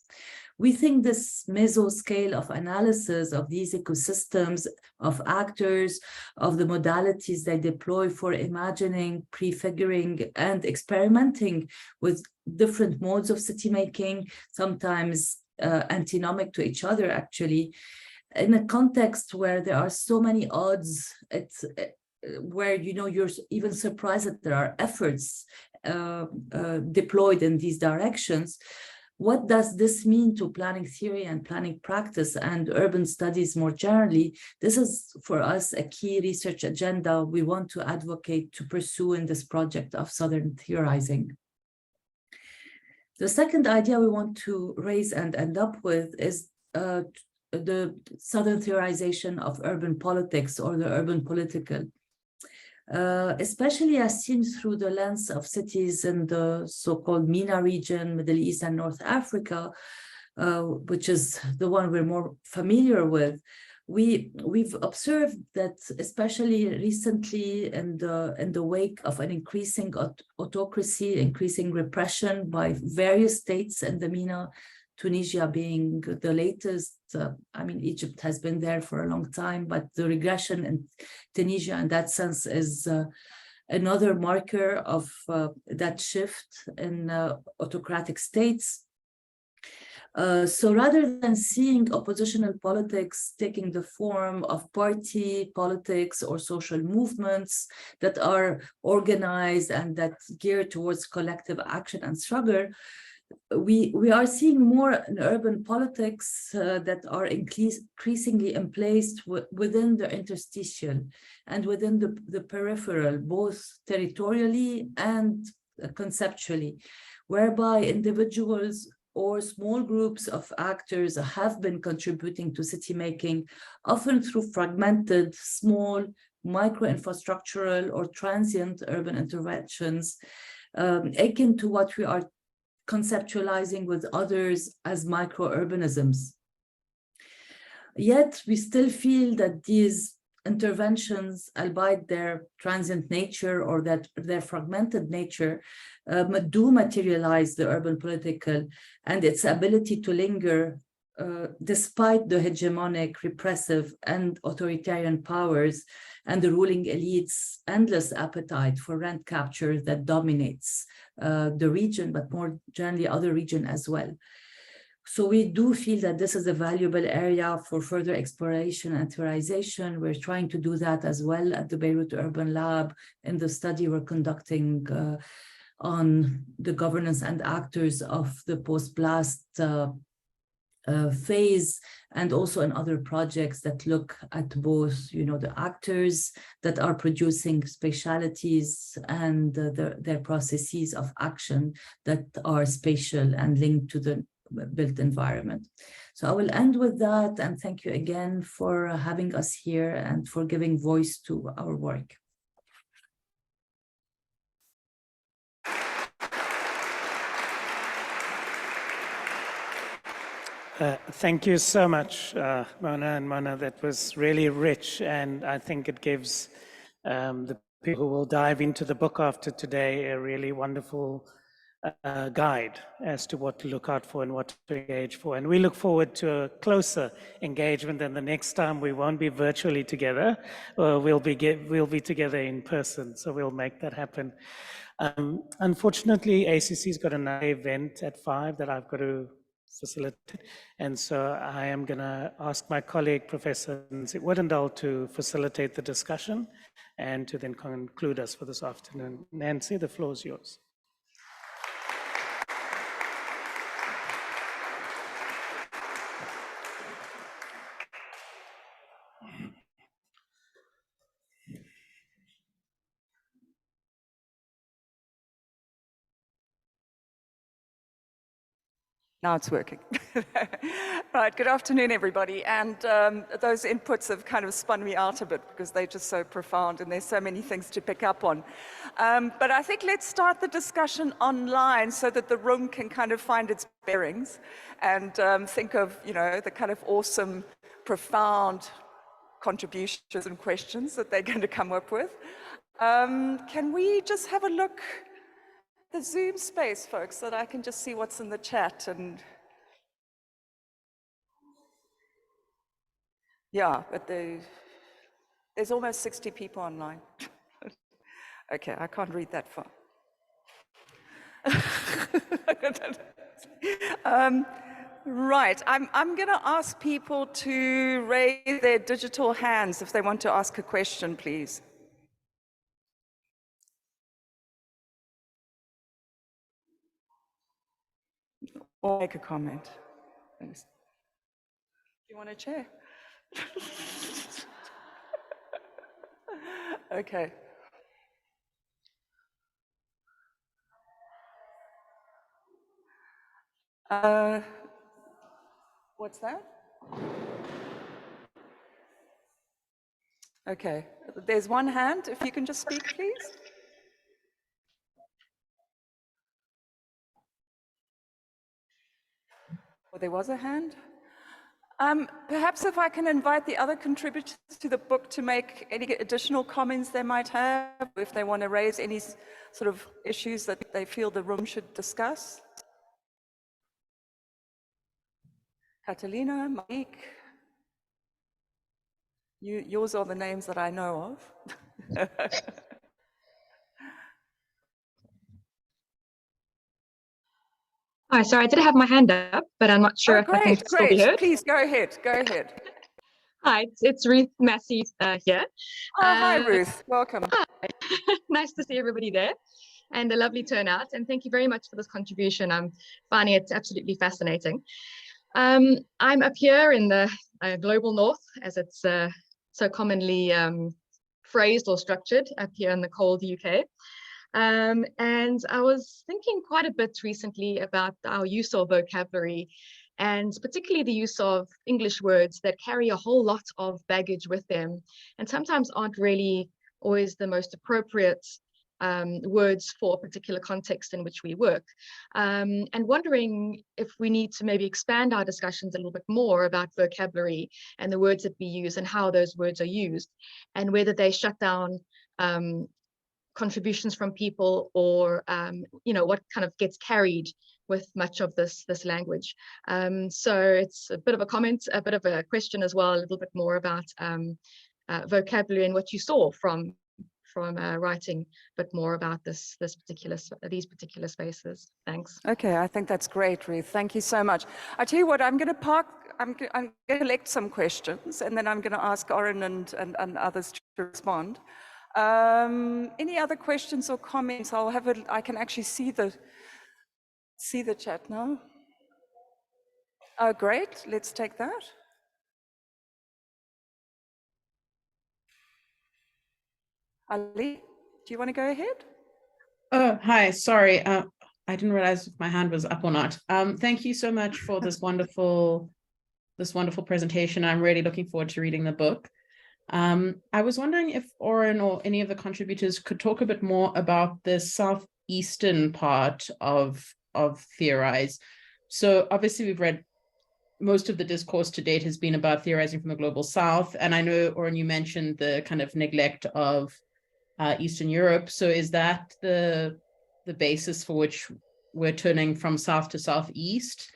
We think this mesoscale of analysis of these ecosystems, of actors, of the modalities they deploy for imagining, prefiguring, and experimenting with different modes of city making, sometimes antinomic to each other, actually, in a context where there are so many odds, where you're even surprised that there are efforts deployed in these directions. What does this mean to planning theory and planning practice and urban studies more generally? This is, for us, a key research agenda we want to advocate to pursue in this project of Southern theorizing. The second idea we want to raise and end up with is the Southern theorization of urban politics or the urban political. especially as seen through the lens of cities in the so-called MENA region, Middle East and North Africa, which is the one we're more familiar with. We've observed that, especially recently in the wake of an increasing autocracy, increasing repression by various states in the MENA, Tunisia being the latest. I mean, Egypt has been there for a long time, but the regression in Tunisia in that sense is another marker of that shift in autocratic states. So rather than seeing oppositional politics taking the form of party politics or social movements that are organized and that gear towards collective action and struggle, we are seeing more in urban politics that are increasingly emplaced within the interstitial and within the peripheral, both territorially and conceptually, whereby individuals or small groups of actors have been contributing to city making, often through fragmented, small, micro-infrastructural or transient urban interventions, akin to what we are conceptualizing with others as micro-urbanisms. Yet we still feel that these interventions, albeit their transient nature or that their fragmented nature, do materialize the urban political and its ability to linger despite the hegemonic, repressive, and authoritarian powers and the ruling elites' endless appetite for rent capture that dominates the region, but more generally other regions as well. So we do feel that this is a valuable area for further exploration and theorization. We're trying to do that as well at the Beirut Urban Lab in the study we're conducting on the governance and actors of the post-blast phase, and also in other projects that look at both, the actors that are producing spatialities and their processes of action that are spatial and linked to the built environment. So I will end with that, and thank you again for having us here and for giving voice to our work. Thank you so much, Mona and Mona. That was really rich, and I think it gives the people who will dive into the book after today a really wonderful guide as to what to look out for and what to engage for. And we look forward to a closer engagement, and the next time we won't be virtually together, we'll be together in person, so we'll make that happen. Unfortunately, ACC's got another event at 5 that I've got to facilitate, and so I am going to ask my colleague, Professor Odendaal, to facilitate the discussion and to then conclude us for this afternoon. Nancy, the floor is yours. Now it's working. Right, good afternoon, everybody. And those inputs have kind of spun me out a bit because they're just so profound and there's so many things to pick up on. But I think let's start the discussion online so that the room can kind of find its bearings and think of, the kind of awesome, profound contributions and questions that they're going to come up with. Can we just have a look? The Zoom space, folks, so that I can just see what's in the chat. And yeah, but there's almost 60 people online. Okay, I can't read that far. Right, I'm going to ask people to raise their digital hands if they want to ask a question, please. Or make a comment. Thanks. Do you want a chair? Okay. What's that? Okay, there's one hand. If you can just speak, please. Well, there was a hand. Perhaps if I can invite the other contributors to the book to make any additional comments they might have, if they want to raise any sort of issues that they feel the room should discuss. Catalina, Mike, yours are the names that I know of. Hi, sorry, I did have my hand up, but I'm not sure if I can still be heard. Please go ahead, go ahead. Hi, it's Ruth Massey here. Oh, hi, Ruth, welcome. Hi. Nice to see everybody there and a lovely turnout. And thank you very much for this contribution. I'm finding it absolutely fascinating. I'm up here in the global north, as it's so commonly phrased or structured, up here in the cold UK. And I was thinking quite a bit recently about our use of vocabulary, and particularly the use of English words that carry a whole lot of baggage with them, and sometimes aren't really always the most appropriate words for a particular context in which we work. And wondering if we need to maybe expand our discussions a little bit more about vocabulary and the words that we use and how those words are used, and whether they shut down contributions from people, or you know, what kind of gets carried with much of this language. So it's a bit of a comment, a bit of a question as well, a little bit more about vocabulary and what you saw from writing, but more about these particular spaces. Thanks. Okay, I think that's great, Ruth. Thank you so much. I tell you what, I'm going to collect some questions, and then I'm going to ask Oren and others to respond. Any other questions or comments? I can actually see the chat now. Oh, great. Let's take that. Ali, do you want to go ahead? Oh, hi. Sorry. I didn't realize if my hand was up or not. Thank you so much for this wonderful presentation. I'm really looking forward to reading the book. I was wondering if Oren or any of the contributors could talk a bit more about the southeastern part of theoriSE. So obviously we've read most of the discourse to date has been about theorizing from the global south. And I know, Oren, you mentioned the kind of neglect of Eastern Europe. So is that the basis for which we're turning from south to southeast?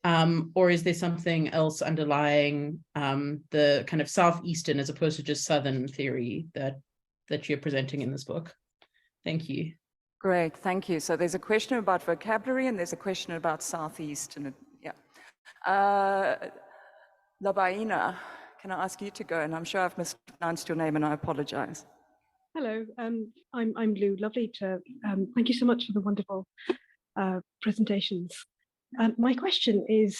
Or is there something else underlying the kind of southeastern as opposed to just southern theory that you're presenting in this book? Thank you. Great, thank you. So there's a question about vocabulary and there's a question about southeast. And yeah. Labaina, can I ask you to go? And I'm sure I've mispronounced your name and I apologize. Hello, I'm Lou. Lovely to, thank you so much for the wonderful presentations. My question is,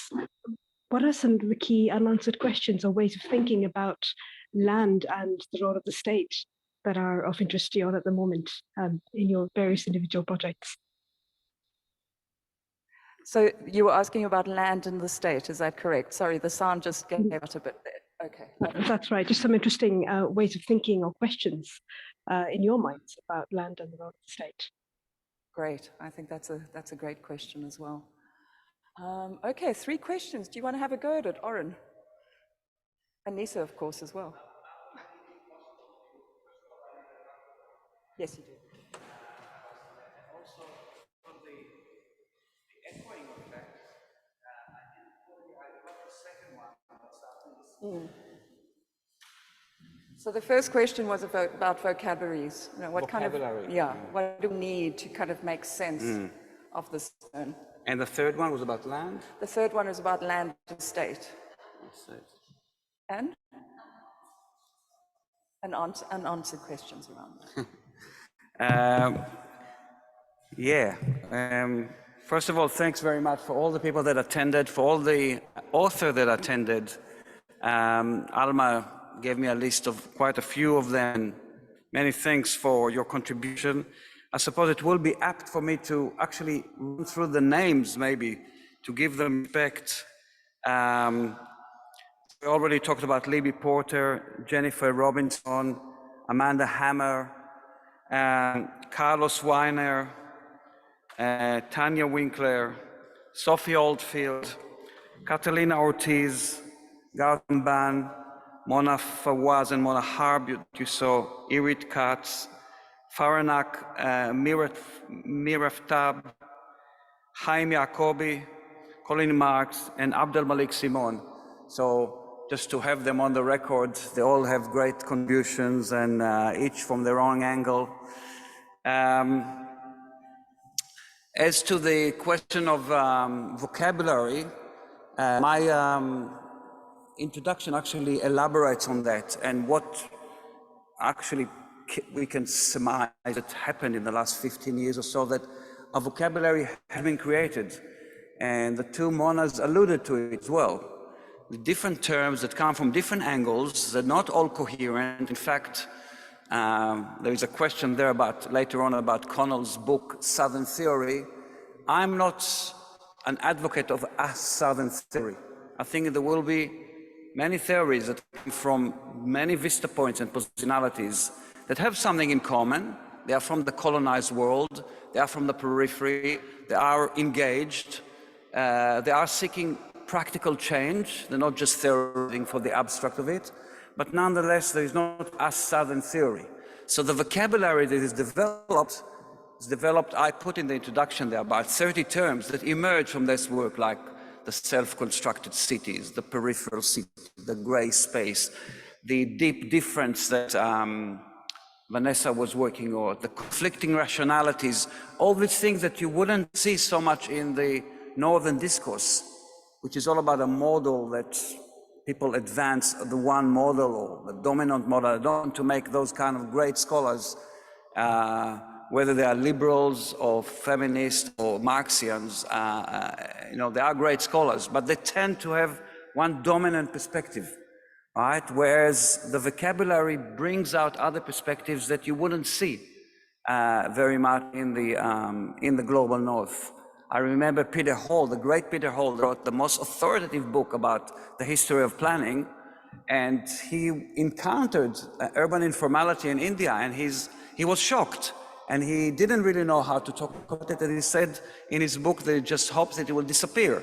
what are some of the key unanswered questions or ways of thinking about land and the role of the state that are of interest to you all at the moment in your various individual projects? So you were asking about land and the state, is that correct? Sorry, the sound just gave out a bit there. Okay. That's right, just some interesting ways of thinking or questions in your minds about land and the role of the state. Great, I think that's a great question as well. Okay, 3 questions. Do you want to have a go at it, Oren? And Nisa, of course, as well. Yes, you do. Also, on the echoing effect, I got the second one. So the first question was about vocabularies. You know, what vocabulary. What do we need to kind of make sense of this term? And the third one was about land? The third one is about land and state. And unanswered questions around that. First of all, thanks very much for all the people that attended, for all the authors that attended. Alma gave me a list of quite a few of them. Many thanks for your contribution. I suppose it will be apt for me to actually run through the names, maybe, to give them respect. we already talked about Libby Porter, Jennifer Robinson, Amanda Hammer, Carlos Weiner, Tanya Winkler, Sophie Oldfield, Catalina Ortiz, Gautam Ban, Mona Fawaz and Mona Harb, you saw, Irit Katz, Faranak Miraftab, Jaime Jacobi, Colin Marks, and Abdel Malik Simon. So just to have them on the record, they all have great contributions and each from their own angle. As to the question of vocabulary, my introduction actually elaborates on that and what actually we can surmise that happened in the last 15 years or so, that a vocabulary has been created. And the two monas alluded to it as well. The different terms that come from different angles, they're not all coherent. In fact, there is a question there about later on about Connell's book, Southern Theory. I'm not an advocate of a Southern theory. I think there will be many theories that come from many vista points and positionalities that have something in common. They are from the colonized world, they are from the periphery, they are engaged, they are seeking practical change, they're not just theorizing for the abstract of it, but nonetheless there is not a Southern theory. So the vocabulary that is developed, I put in the introduction there about 30 terms that emerge from this work, like the self-constructed cities, the peripheral city, the gray space, the deep difference that Vanessa was working on, the conflicting rationalities, all these things that you wouldn't see so much in the Northern discourse, which is all about a model that people advance the one model or the dominant model. I don't want to make those kind of great scholars, whether they are liberals or feminists or Marxians, you know, they are great scholars, but they tend to have one dominant perspective, right? Whereas the vocabulary brings out other perspectives that you wouldn't see very much in the global North. I remember Peter Hall, the great Peter Hall, wrote the most authoritative book about the history of planning, and he encountered urban informality in India, and he was shocked, and he didn't really know how to talk about it, and he said in his book that he just hopes that it will disappear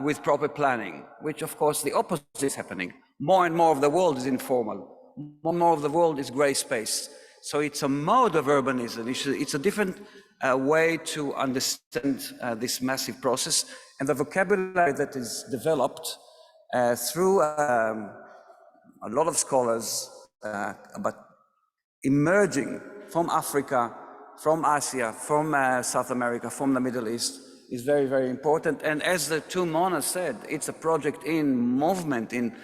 with proper planning, which of course the opposite is happening. More and more of the world is informal, more and more of the world is gray space. So it's a mode of urbanism, it's a different way to understand this massive process, and the vocabulary that is developed through a lot of scholars about emerging from Africa, from Asia, from South America, from the Middle East is very, very important. And as the two Monas said, it's a project in movement, in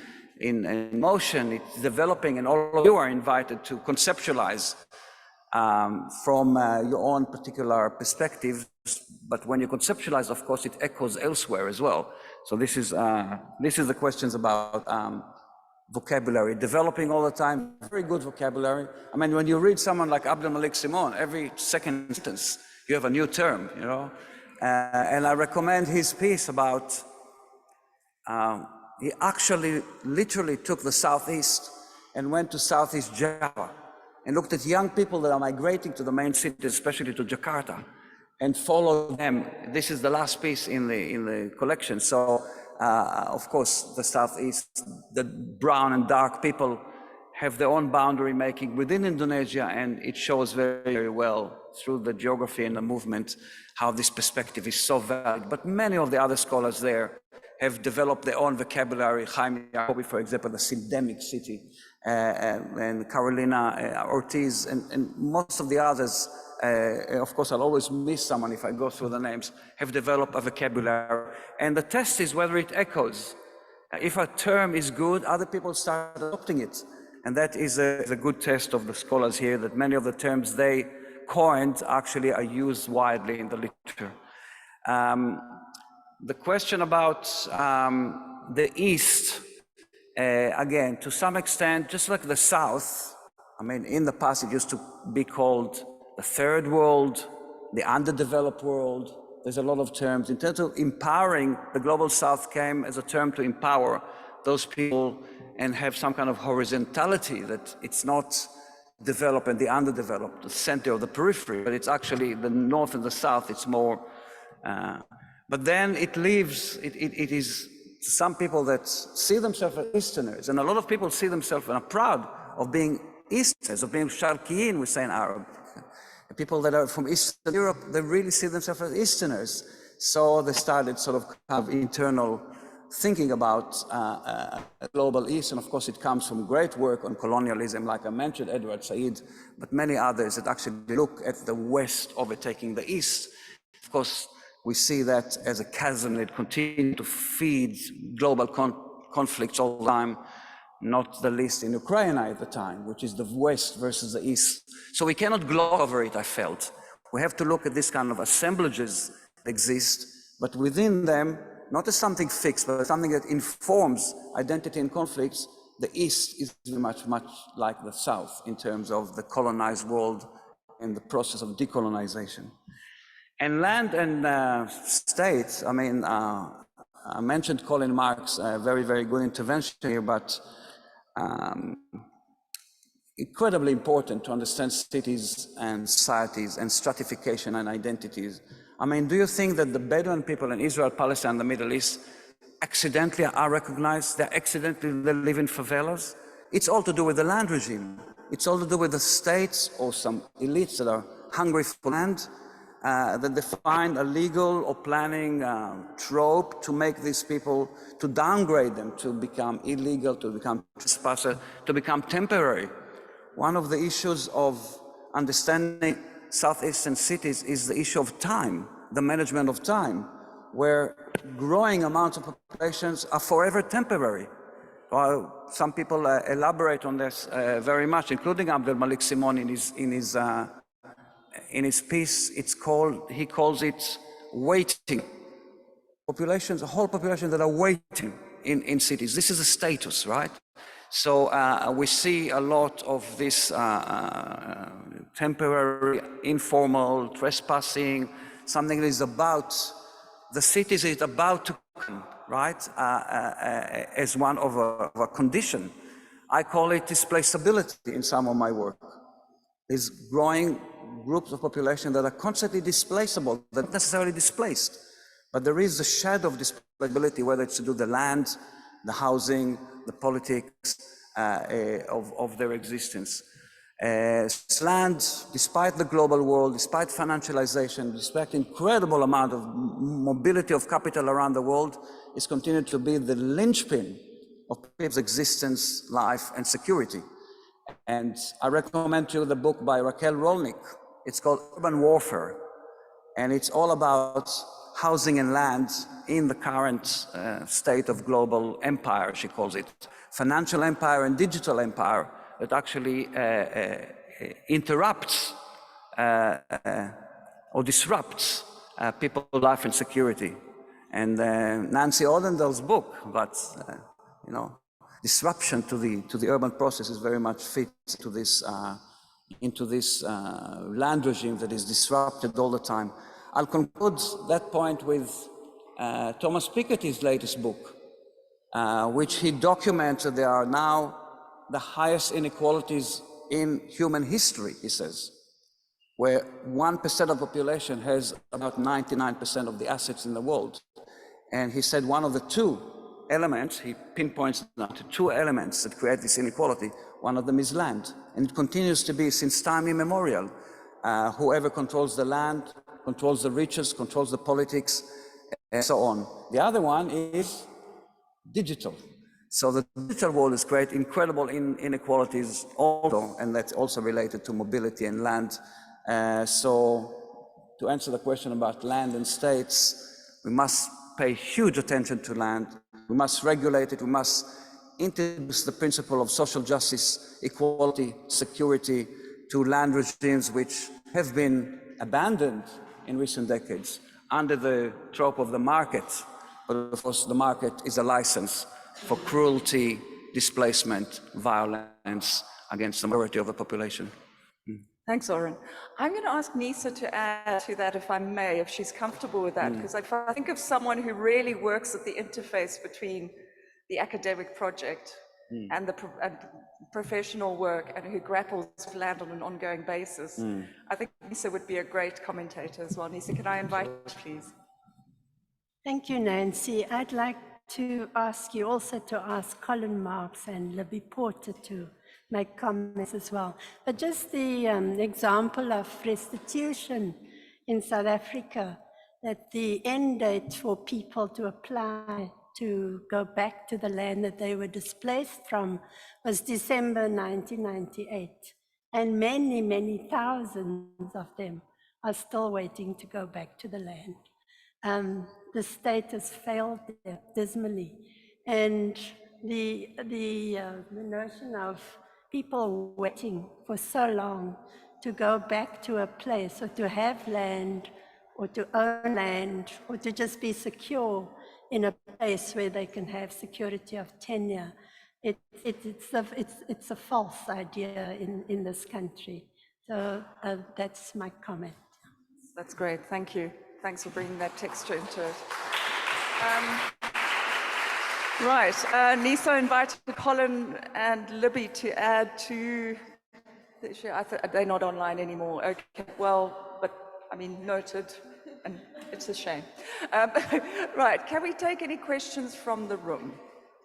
motion, it's developing, and all of you are invited to conceptualize from your own particular perspectives, but when you conceptualize, of course, it echoes elsewhere as well. So this is the questions about vocabulary, developing all the time, very good vocabulary. I mean, when you read someone like Abdel Malik Simon, every second sentence, you have a new term, you know? And I recommend his piece about, he actually literally took the Southeast and went to Southeast Java and looked at young people that are migrating to the main cities, especially to Jakarta, and followed them. This is the last piece in the collection. So, of course, the Southeast, the brown and dark people have their own boundary making within Indonesia, and it shows very, very well through the geography and the movement how this perspective is so valid. But many of the other scholars there have developed their own vocabulary. Jaime Jacobi, for example, the syndemic city, and Carolina Ortiz, and most of the others, of course, I'll always miss someone if I go through the names, have developed a vocabulary. And the test is whether it echoes. If a term is good, other people start adopting it. And that is a good test of the scholars here, that many of the terms they coined actually are used widely in the literature. The question about the East, again, to some extent, just like the South, I mean, in the past it used to be called the Third World, the underdeveloped world. There's a lot of terms. In terms of empowering, the Global South came as a term to empower those people and have some kind of horizontality, that it's not developed and the underdeveloped, the center or the periphery, but it's actually the north and the south. It's more, but then it leaves, it is some people that see themselves as Easterners, and a lot of people see themselves and are proud of being Easterners, of being Sharqiyin, we say in Arab. People that are from Eastern Europe, they really see themselves as Easterners. So they started sort of internal thinking about global East, and of course it comes from great work on colonialism, like I mentioned, Edward Said, but many others that actually look at the West overtaking the East. Of course, we see that as a chasm that continues to feed global conflicts all the time, not the least in Ukraine at the time, which is the West versus the East. So we cannot gloss over it, I felt. We have to look at this kind of assemblages that exist, but within them, not as something fixed, but something that informs identity and conflicts. The East is much like the South in terms of the colonized world and the process of decolonization. And land and states, I mean, I mentioned Colin Marks, a very, very good intervention here, but incredibly important to understand cities and societies and stratification and identities. I mean, do you think that the Bedouin people in Israel, Palestine, and the Middle East accidentally are recognized? They live in favelas? It's all to do with the land regime. It's all to do with the states or some elites that are hungry for land, that they find a legal or planning trope to make these people, to downgrade them, to become illegal, to become trespasser, to become temporary. One of the issues of understanding southeastern cities is the issue of time, the management of time, where growing amounts of populations are forever temporary. Well, some people elaborate on this very much, including Abdel Malik Simon in his piece. He calls it waiting. Populations, a whole population that are waiting in cities. This is a status, right? So we see a lot of this temporary, informal trespassing, something that is about, the cities is about to come, right? As one of a condition. I call it displaceability in some of my work. There's growing groups of population that are constantly displaceable, that not necessarily displaced, but there is a shadow of displaceability, whether it's to do the land, the housing, the politics of their existence. Land, despite the global world, despite financialization, despite incredible amount of mobility of capital around the world, is continued to be the linchpin of people's existence, life, and security. And I recommend to you the book by Raquel Rolnick. It's called Urban Warfare, and it's all about housing and land in the current state of global empire, she calls it. Financial empire and digital empire that actually interrupts or disrupts people's life and security. And Nancy Odendaal's book, but you know, disruption to the urban process is very much fit to this into this land regime that is disrupted all the time. I'll conclude that point with Thomas Piketty's latest book, which he documents that there are now the highest inequalities in human history, he says, where 1% of the population has about 99% of the assets in the world. And he said one of the two elements, he pinpoints now to two elements that create this inequality. One of them is land, and it continues to be since time immemorial. Whoever controls the land, controls the riches, controls the politics, and so on. The other one is digital. So the digital world has created incredible inequalities also, and that's also related to mobility and land. So to answer the question about land and states, we must pay huge attention to land. We must regulate it. We must introduce the principle of social justice, equality, security to land regimes which have been abandoned in recent decades under the trope of the market. But of course, the market is a license for cruelty, displacement, violence against the majority of the population. Thanks, Oren. I'm going to ask Nisa to add to that, if I may, if she's comfortable with that, because if I think of someone who really works at the interface between the academic project and the professional work, and who grapples with land on an ongoing basis. I think Nisa would be a great commentator as well. Nisa, can I invite you, please? Thank you, Nancy. I'd like to ask you also to ask Colin Marks and Libby Porter to make comments as well. But just the example of restitution in South Africa, that the end date for people to apply to go back to the land that they were displaced from was December 1998. And many, many thousands of them are still waiting to go back to the land. The state has failed there dismally. And the notion of people waiting for so long to go back to a place or to have land or to own land or to just be secure in a place where they can have security of tenure, it's a false idea in this country. So that's my comment. That's great, thank you. Thanks for bringing that texture into it. Right, Nisa invited Colin and Libby to add to the issue. They're not online anymore. Okay, well, but I mean, noted, and it's a shame. Right, can we take any questions from the room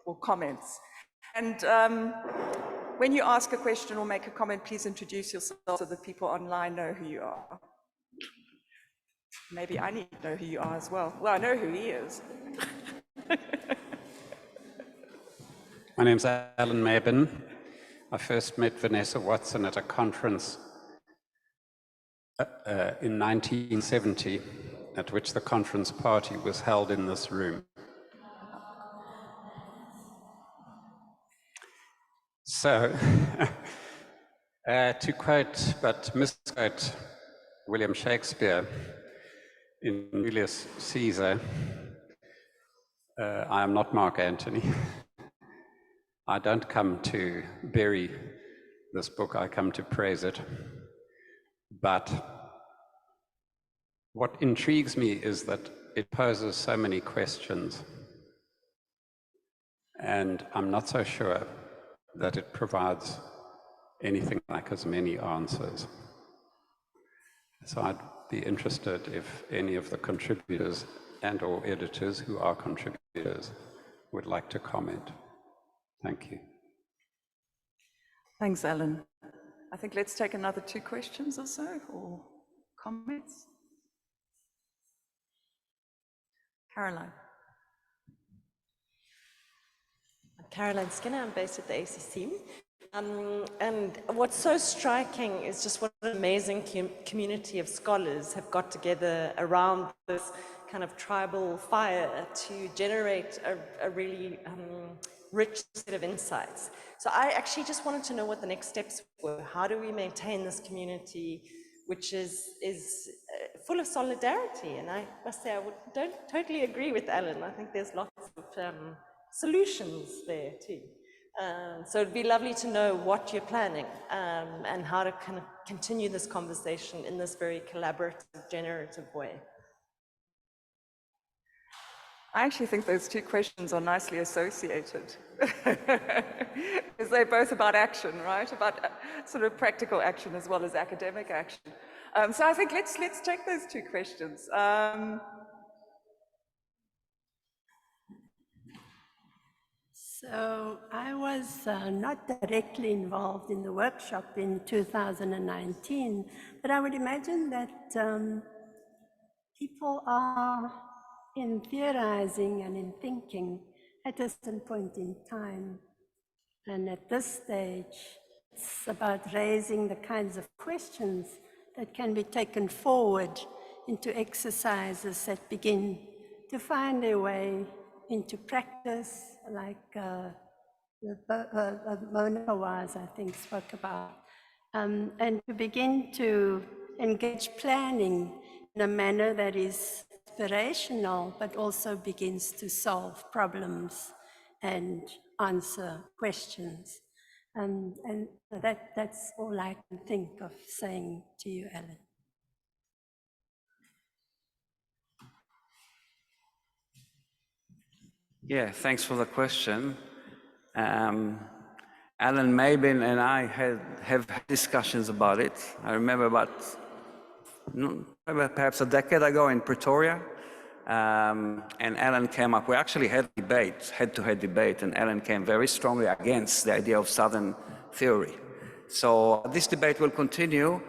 or comments? And when you ask a question or make a comment, please introduce yourself so that people online know who you are. Maybe I need to know who you are as well. Well, I know who he is. My name's Alan Mammon. I first met Vanessa Watson at a conference in 1970, at which the conference party was held in this room. So, to quote, but misquote William Shakespeare in Julius Caesar, I am not Mark Antony. I don't come to bury this book, I come to praise it. But what intrigues me is that it poses so many questions, and I'm not so sure that it provides anything like as many answers. So I'd be interested if any of the contributors and or editors who are contributors would like to comment. Thank you. Thanks, Alan. I think let's take another 2 questions or so, or comments. Caroline. I'm Caroline Skinner, I'm based at the ACC. And what's so striking is just what an amazing community of scholars have got together around this kind of tribal fire to generate a really rich set of insights. So I actually just wanted to know what the next steps were. How do we maintain this community, which is full of solidarity? And I must say, don't totally agree with Alan. I think there's lots of solutions there too. So it'd be lovely to know what you're planning and how to kind of continue this conversation in this very collaborative, generative way. I actually think those 2 questions are nicely associated because they're both about action, right? About sort of practical action as well as academic action. So I think let's take those 2 questions. So I was not directly involved in the workshop in 2019, but I would imagine that people are in theorizing and in thinking at a certain point in time. And at this stage, it's about raising the kinds of questions that can be taken forward into exercises that begin to find their way into practice, like Mona Fawaz, I think, spoke about, and to begin to engage planning in a manner that is inspirational, but also begins to solve problems and answer questions. And that's all I can think of saying to you, Alan. Yeah, thanks for the question. Alan Mabin and I have had discussions about it. I remember perhaps a decade ago in Pretoria, and Alan came up. We actually had debate, head-to-head debate, and Alan came very strongly against the idea of Southern theory. So this debate will continue.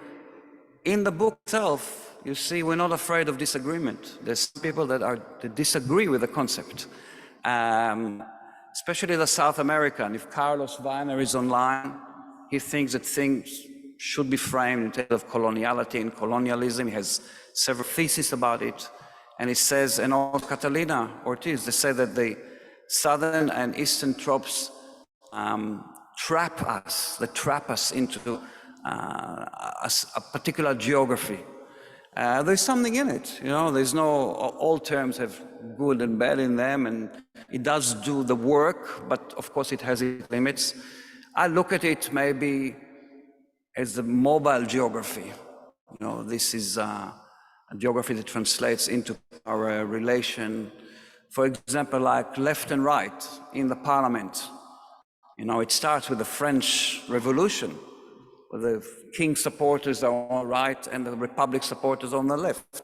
In the book itself, you see, we're not afraid of disagreement. There's people that disagree with the concept, especially the South American. If Carlos Weiner is online, he thinks that things should be framed in terms of coloniality and colonialism. He has several theses about it. And he says, and also Catalina Ortiz, they say that the Southern and Eastern tropes trap us into a particular geography. There's something in it, you know, all terms have good and bad in them, and it does do the work, but of course it has its limits. I look at it maybe as a mobile geography. You know, this is a geography that translates into our relation, for example, like left and right in the parliament. You know, it starts with the French Revolution, where the king supporters are on the right and the republic supporters on the left.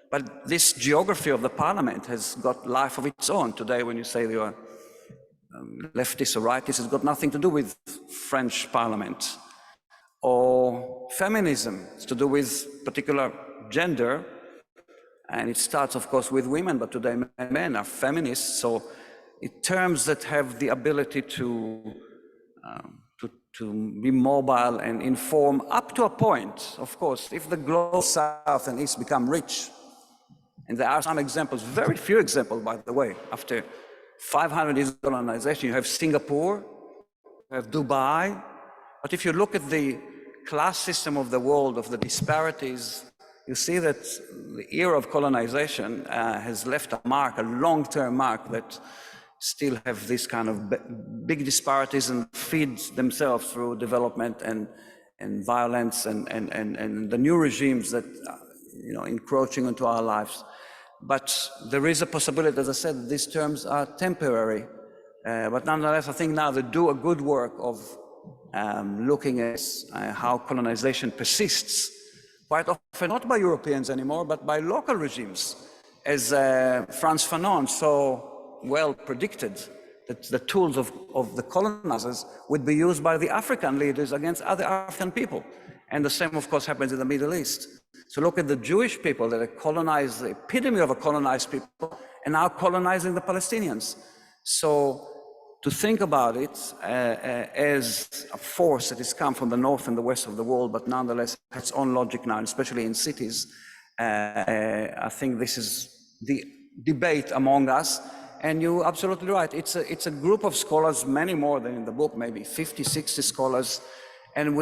But this geography of the parliament has got life of its own. Today, when you say you are leftist or rightist, it's got nothing to do with French parliament. Or feminism, it's to do with particular gender, and it starts, of course, with women, but today men are feminists, so terms that have the ability to be mobile and inform up to a point. Of course, if the global South and East become rich, and there are some examples, very few examples, by the way, after 500 years of colonization, you have Singapore, you have Dubai, but if you look at the class system of the world, of the disparities, you see that the era of colonization has left a mark, a long-term mark, that still have this kind of big disparities and feed themselves through development and violence and the new regimes that you know, encroaching into our lives. But there is a possibility, as I said, these terms are temporary. But nonetheless, I think now they do a good work of looking at how colonization persists, quite often not by Europeans anymore, but by local regimes, as Frantz Fanon so well predicted, that the tools of the colonizers would be used by the African leaders against other African people. And the same, of course, happens in the Middle East. So look at the Jewish people that are colonized, the epitome of a colonized people, and now colonizing the Palestinians. So to think about it as a force that has come from the north and the west of the world, but nonetheless has its own logic now, especially in cities, I think this is the debate among us. And you're absolutely right. It's a group of scholars, many more than in the book, maybe 50, 60 scholars. And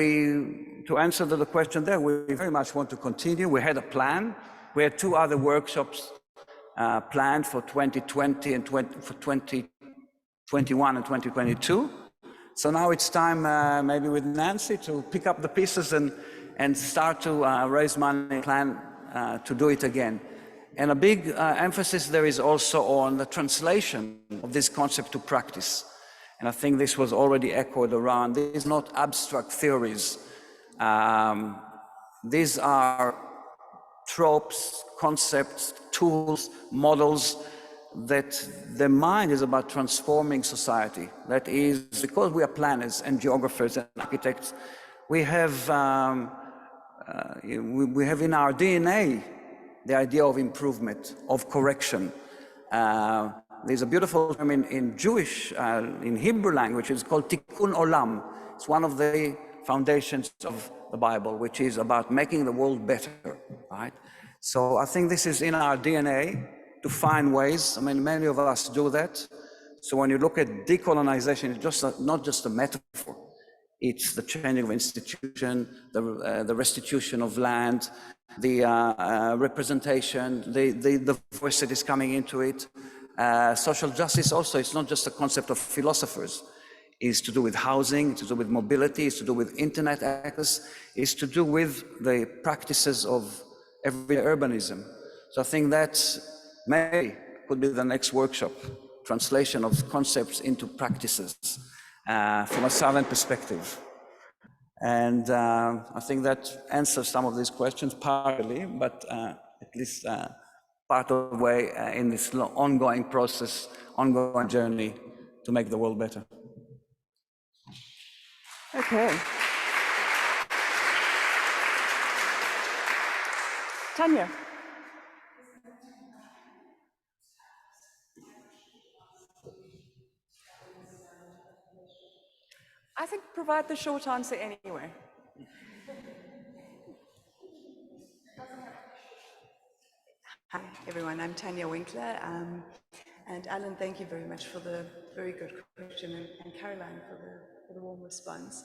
to answer the question there, we very much want to continue. We had a plan. We had 2 other workshops planned for 2020 and for 2021 and 2022. So now it's time, maybe with Nancy, to pick up the pieces and start to raise money and plan to do it again. And a big emphasis there is also on the translation of this concept to practice. And I think this was already echoed around. These are not abstract theories. These are tropes, concepts, tools, models that the mind is about transforming society. That is, because we are planners and geographers and architects, we have in our DNA the idea of improvement, of correction. There's a beautiful term in Jewish, in Hebrew language, it's called tikkun olam. It's one of the foundations of the Bible, which is about making the world better, right? So I think this is in our DNA to find ways. I mean, many of us do that. So when you look at decolonization, it's not just a metaphor. It's the changing of institution, the restitution of land, the representation, the voice that is coming into it. Social justice also, it's not just a concept of philosophers. It's to do with housing, it's to do with mobility, it's to do with internet access, it's to do with the practices of everyday urbanism. So I think that maybe could be the next workshop. translation of concepts into practices from a Southern perspective. And I think that answers some of these questions partly, but at least part of the way in this ongoing process, ongoing journey to make the world better. Okay. Tanya. I think provide the short answer anyway. Hi, everyone. I'm Tanya Winkler. And Alan, thank you very much for the very good question, and Caroline for the warm response.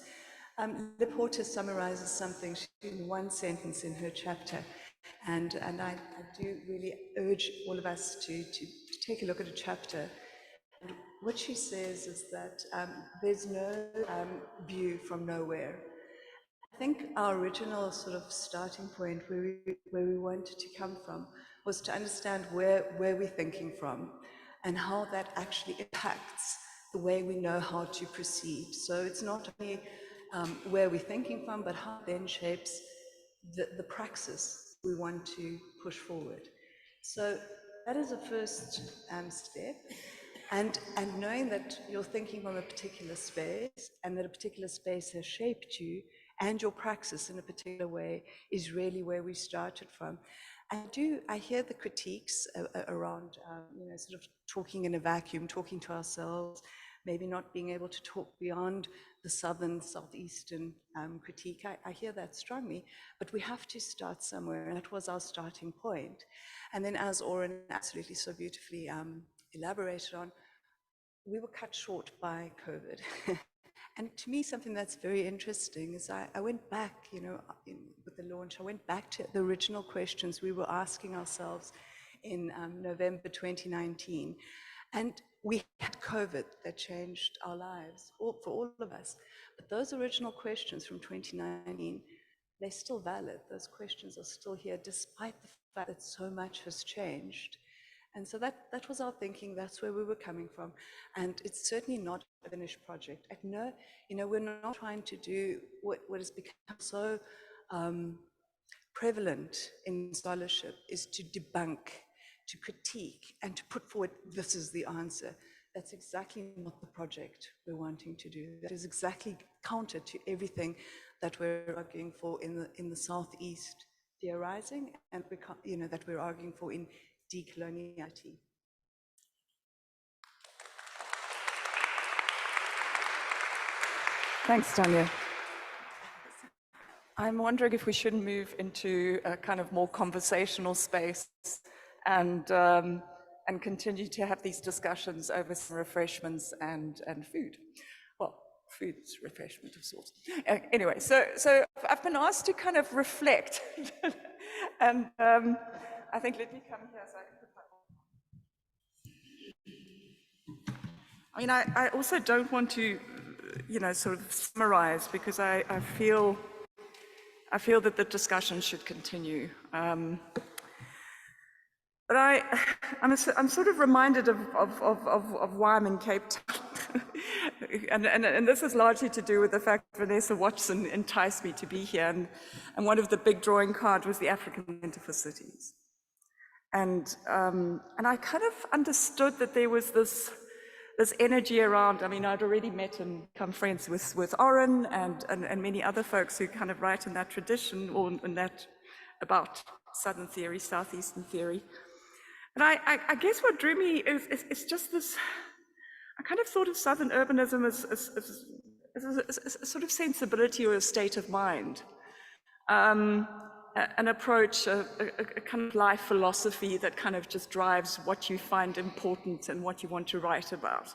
Pieterse summarizes something in one sentence in her chapter, and I do really urge all of us to take a look at a chapter. And what she says is that there's no view from nowhere. I think our original sort of starting point where we wanted to come from was to understand where we're thinking from and how that actually impacts the way we know how to proceed. So it's not only where we're thinking from, but how it then shapes the praxis we want to push forward. So that is a first step. And knowing that you're thinking from a particular space and that a particular space has shaped you and your praxis in a particular way is really where we started from. I hear the critiques around, sort of talking in a vacuum, talking to ourselves, maybe not being able to talk beyond the southern, southeastern critique. I hear that strongly, but we have to start somewhere, and that was our starting point. And then, as Oren absolutely so beautifully elaborated on, we were cut short by COVID. And to me, something that's very interesting is I went back, with the launch, I went back to the original questions we were asking ourselves in November 2019. And we had COVID that changed our lives, for all of us. But those original questions from 2019, they're still valid. Those questions are still here, despite the fact that so much has changed. And so that was our thinking, that's where we were coming from. And it's certainly not a finished project. No, we're not trying to do what has become so prevalent in scholarship, is to debunk, to critique, and to put forward, this is the answer. That's exactly not the project we're wanting to do. That is exactly counter to everything that we're arguing for in the Southeast theorizing, and that we're arguing for in decoloniality. Thanks, Tanya. I'm wondering if we should move into a kind of more conversational space and continue to have these discussions over some refreshments and food. Well, food's refreshment of sorts. Anyway, so I've been asked to kind of reflect, and I think let me come here so I can put my. I mean, I also don't want to, sort of summarize, because I feel that the discussion should continue. But I'm sort of reminded of why I'm in Cape Town. and this is largely to do with the fact that Vanessa Watson enticed me to be here. And one of the big drawing cards was the African Center for Cities. And I kind of understood that there was this energy around. I mean, I'd already met and become friends with Oren and many other folks who kind of write in that tradition, or in that about Southern theory, Southeastern theory. And I guess what drew me is just this. I kind of thought of Southern urbanism as a sort of sensibility or a state of mind, an approach, a kind of life philosophy that kind of just drives what you find important and what you want to write about.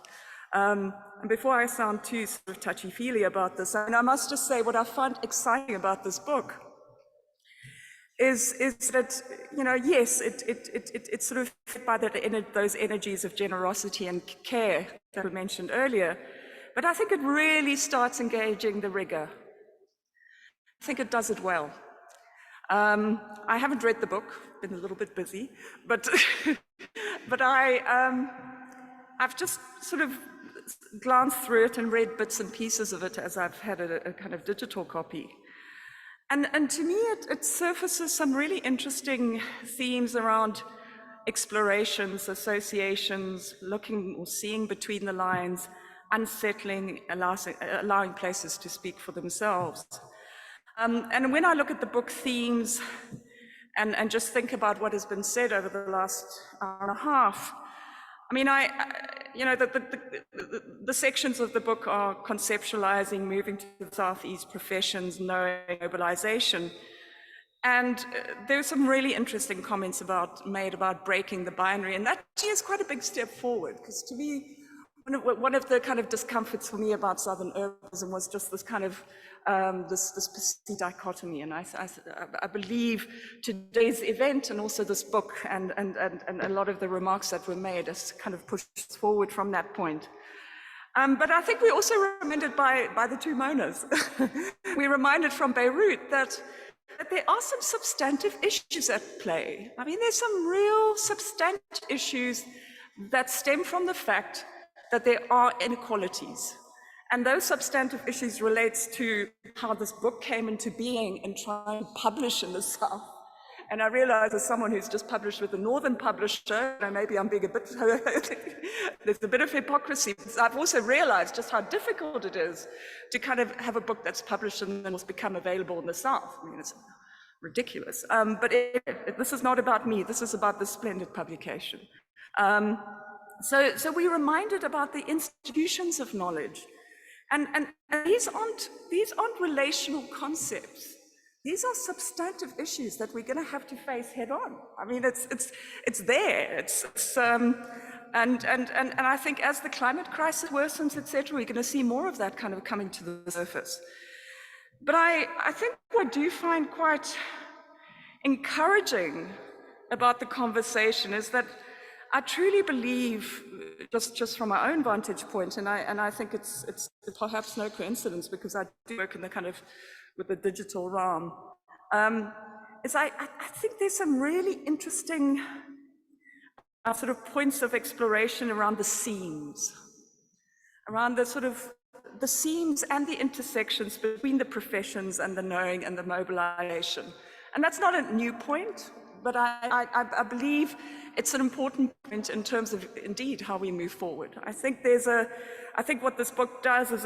And before I sound too sort of touchy-feely about this, I must just say what I find exciting about this book is that, yes, it's sort of fed by those energies of generosity and care that we mentioned earlier, but I think it really starts engaging the rigor. I think it does it well. I haven't read the book, been a little bit busy, but I've just sort of glanced through it and read bits and pieces of it as I've had a kind of digital copy. And to me, it surfaces some really interesting themes around explorations, associations, looking or seeing between the lines, unsettling, allowing places to speak for themselves. And when I look at the book themes and just think about what has been said over the last hour and a half, I mean, the sections of the book are conceptualizing, moving to the Southeast, professions, knowing, mobilization. And there were some really interesting comments made about breaking the binary. And that is quite a big step forward, because to me, one of the kind of discomforts for me about Southern urbanism was just this kind of this perceived dichotomy. And I believe today's event and also this book and a lot of the remarks that were made has kind of pushed us forward from that point. But I think we're also reminded by the two Monas. We're reminded from Beirut that there are some substantive issues at play. I mean, there's some real substantive issues that stem from the fact that there are inequalities. And those substantive issues relates to how this book came into being and trying to publish in the South. And I realize as someone who's just published with a Northern publisher, maybe I'm being a bit, there's a bit of hypocrisy. I've also realized just how difficult it is to kind of have a book that's published and then will become available in the South. I mean, it's ridiculous. But this is not about me. This is about this splendid publication. So we're reminded about the institutions of knowledge. And these aren't relational concepts. These are substantive issues that we're going to have to face head on. I mean, it's there. And I think as the climate crisis worsens, etc., we're going to see more of that kind of coming to the surface. But I think what I do find quite encouraging about the conversation is that I truly believe, just from my own vantage point, and I think it's perhaps no coincidence because I do work in the kind of with the digital realm, is I think there's some really interesting sort of points of exploration around the seams, around the sort of the seams and the intersections between the professions and the knowing and the mobilization. And that's not a new point, but I believe it's an important point in terms of, indeed, how we move forward. I think what this book does is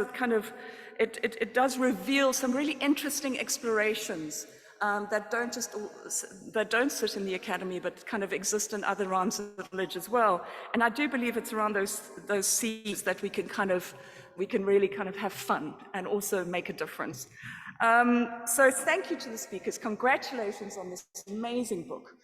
it does reveal some really interesting explorations that don't sit in the academy, but kind of exist in other realms of knowledge as well. And I do believe it's around those seeds that we can really kind of have fun and also make a difference. So thank you to the speakers. Congratulations on this amazing book.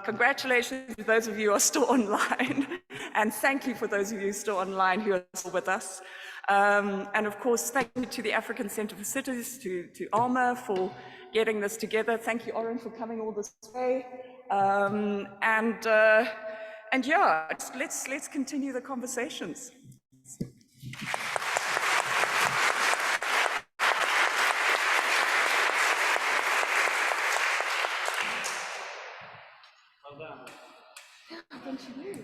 Congratulations to those of you who are still online. And thank you for those of you still online who are still with us. And of course, thank you to the African Centre for Cities, to Alma for getting this together. Thank you, Oren, for coming all this way. And yeah, let's continue the conversations. Don't you do?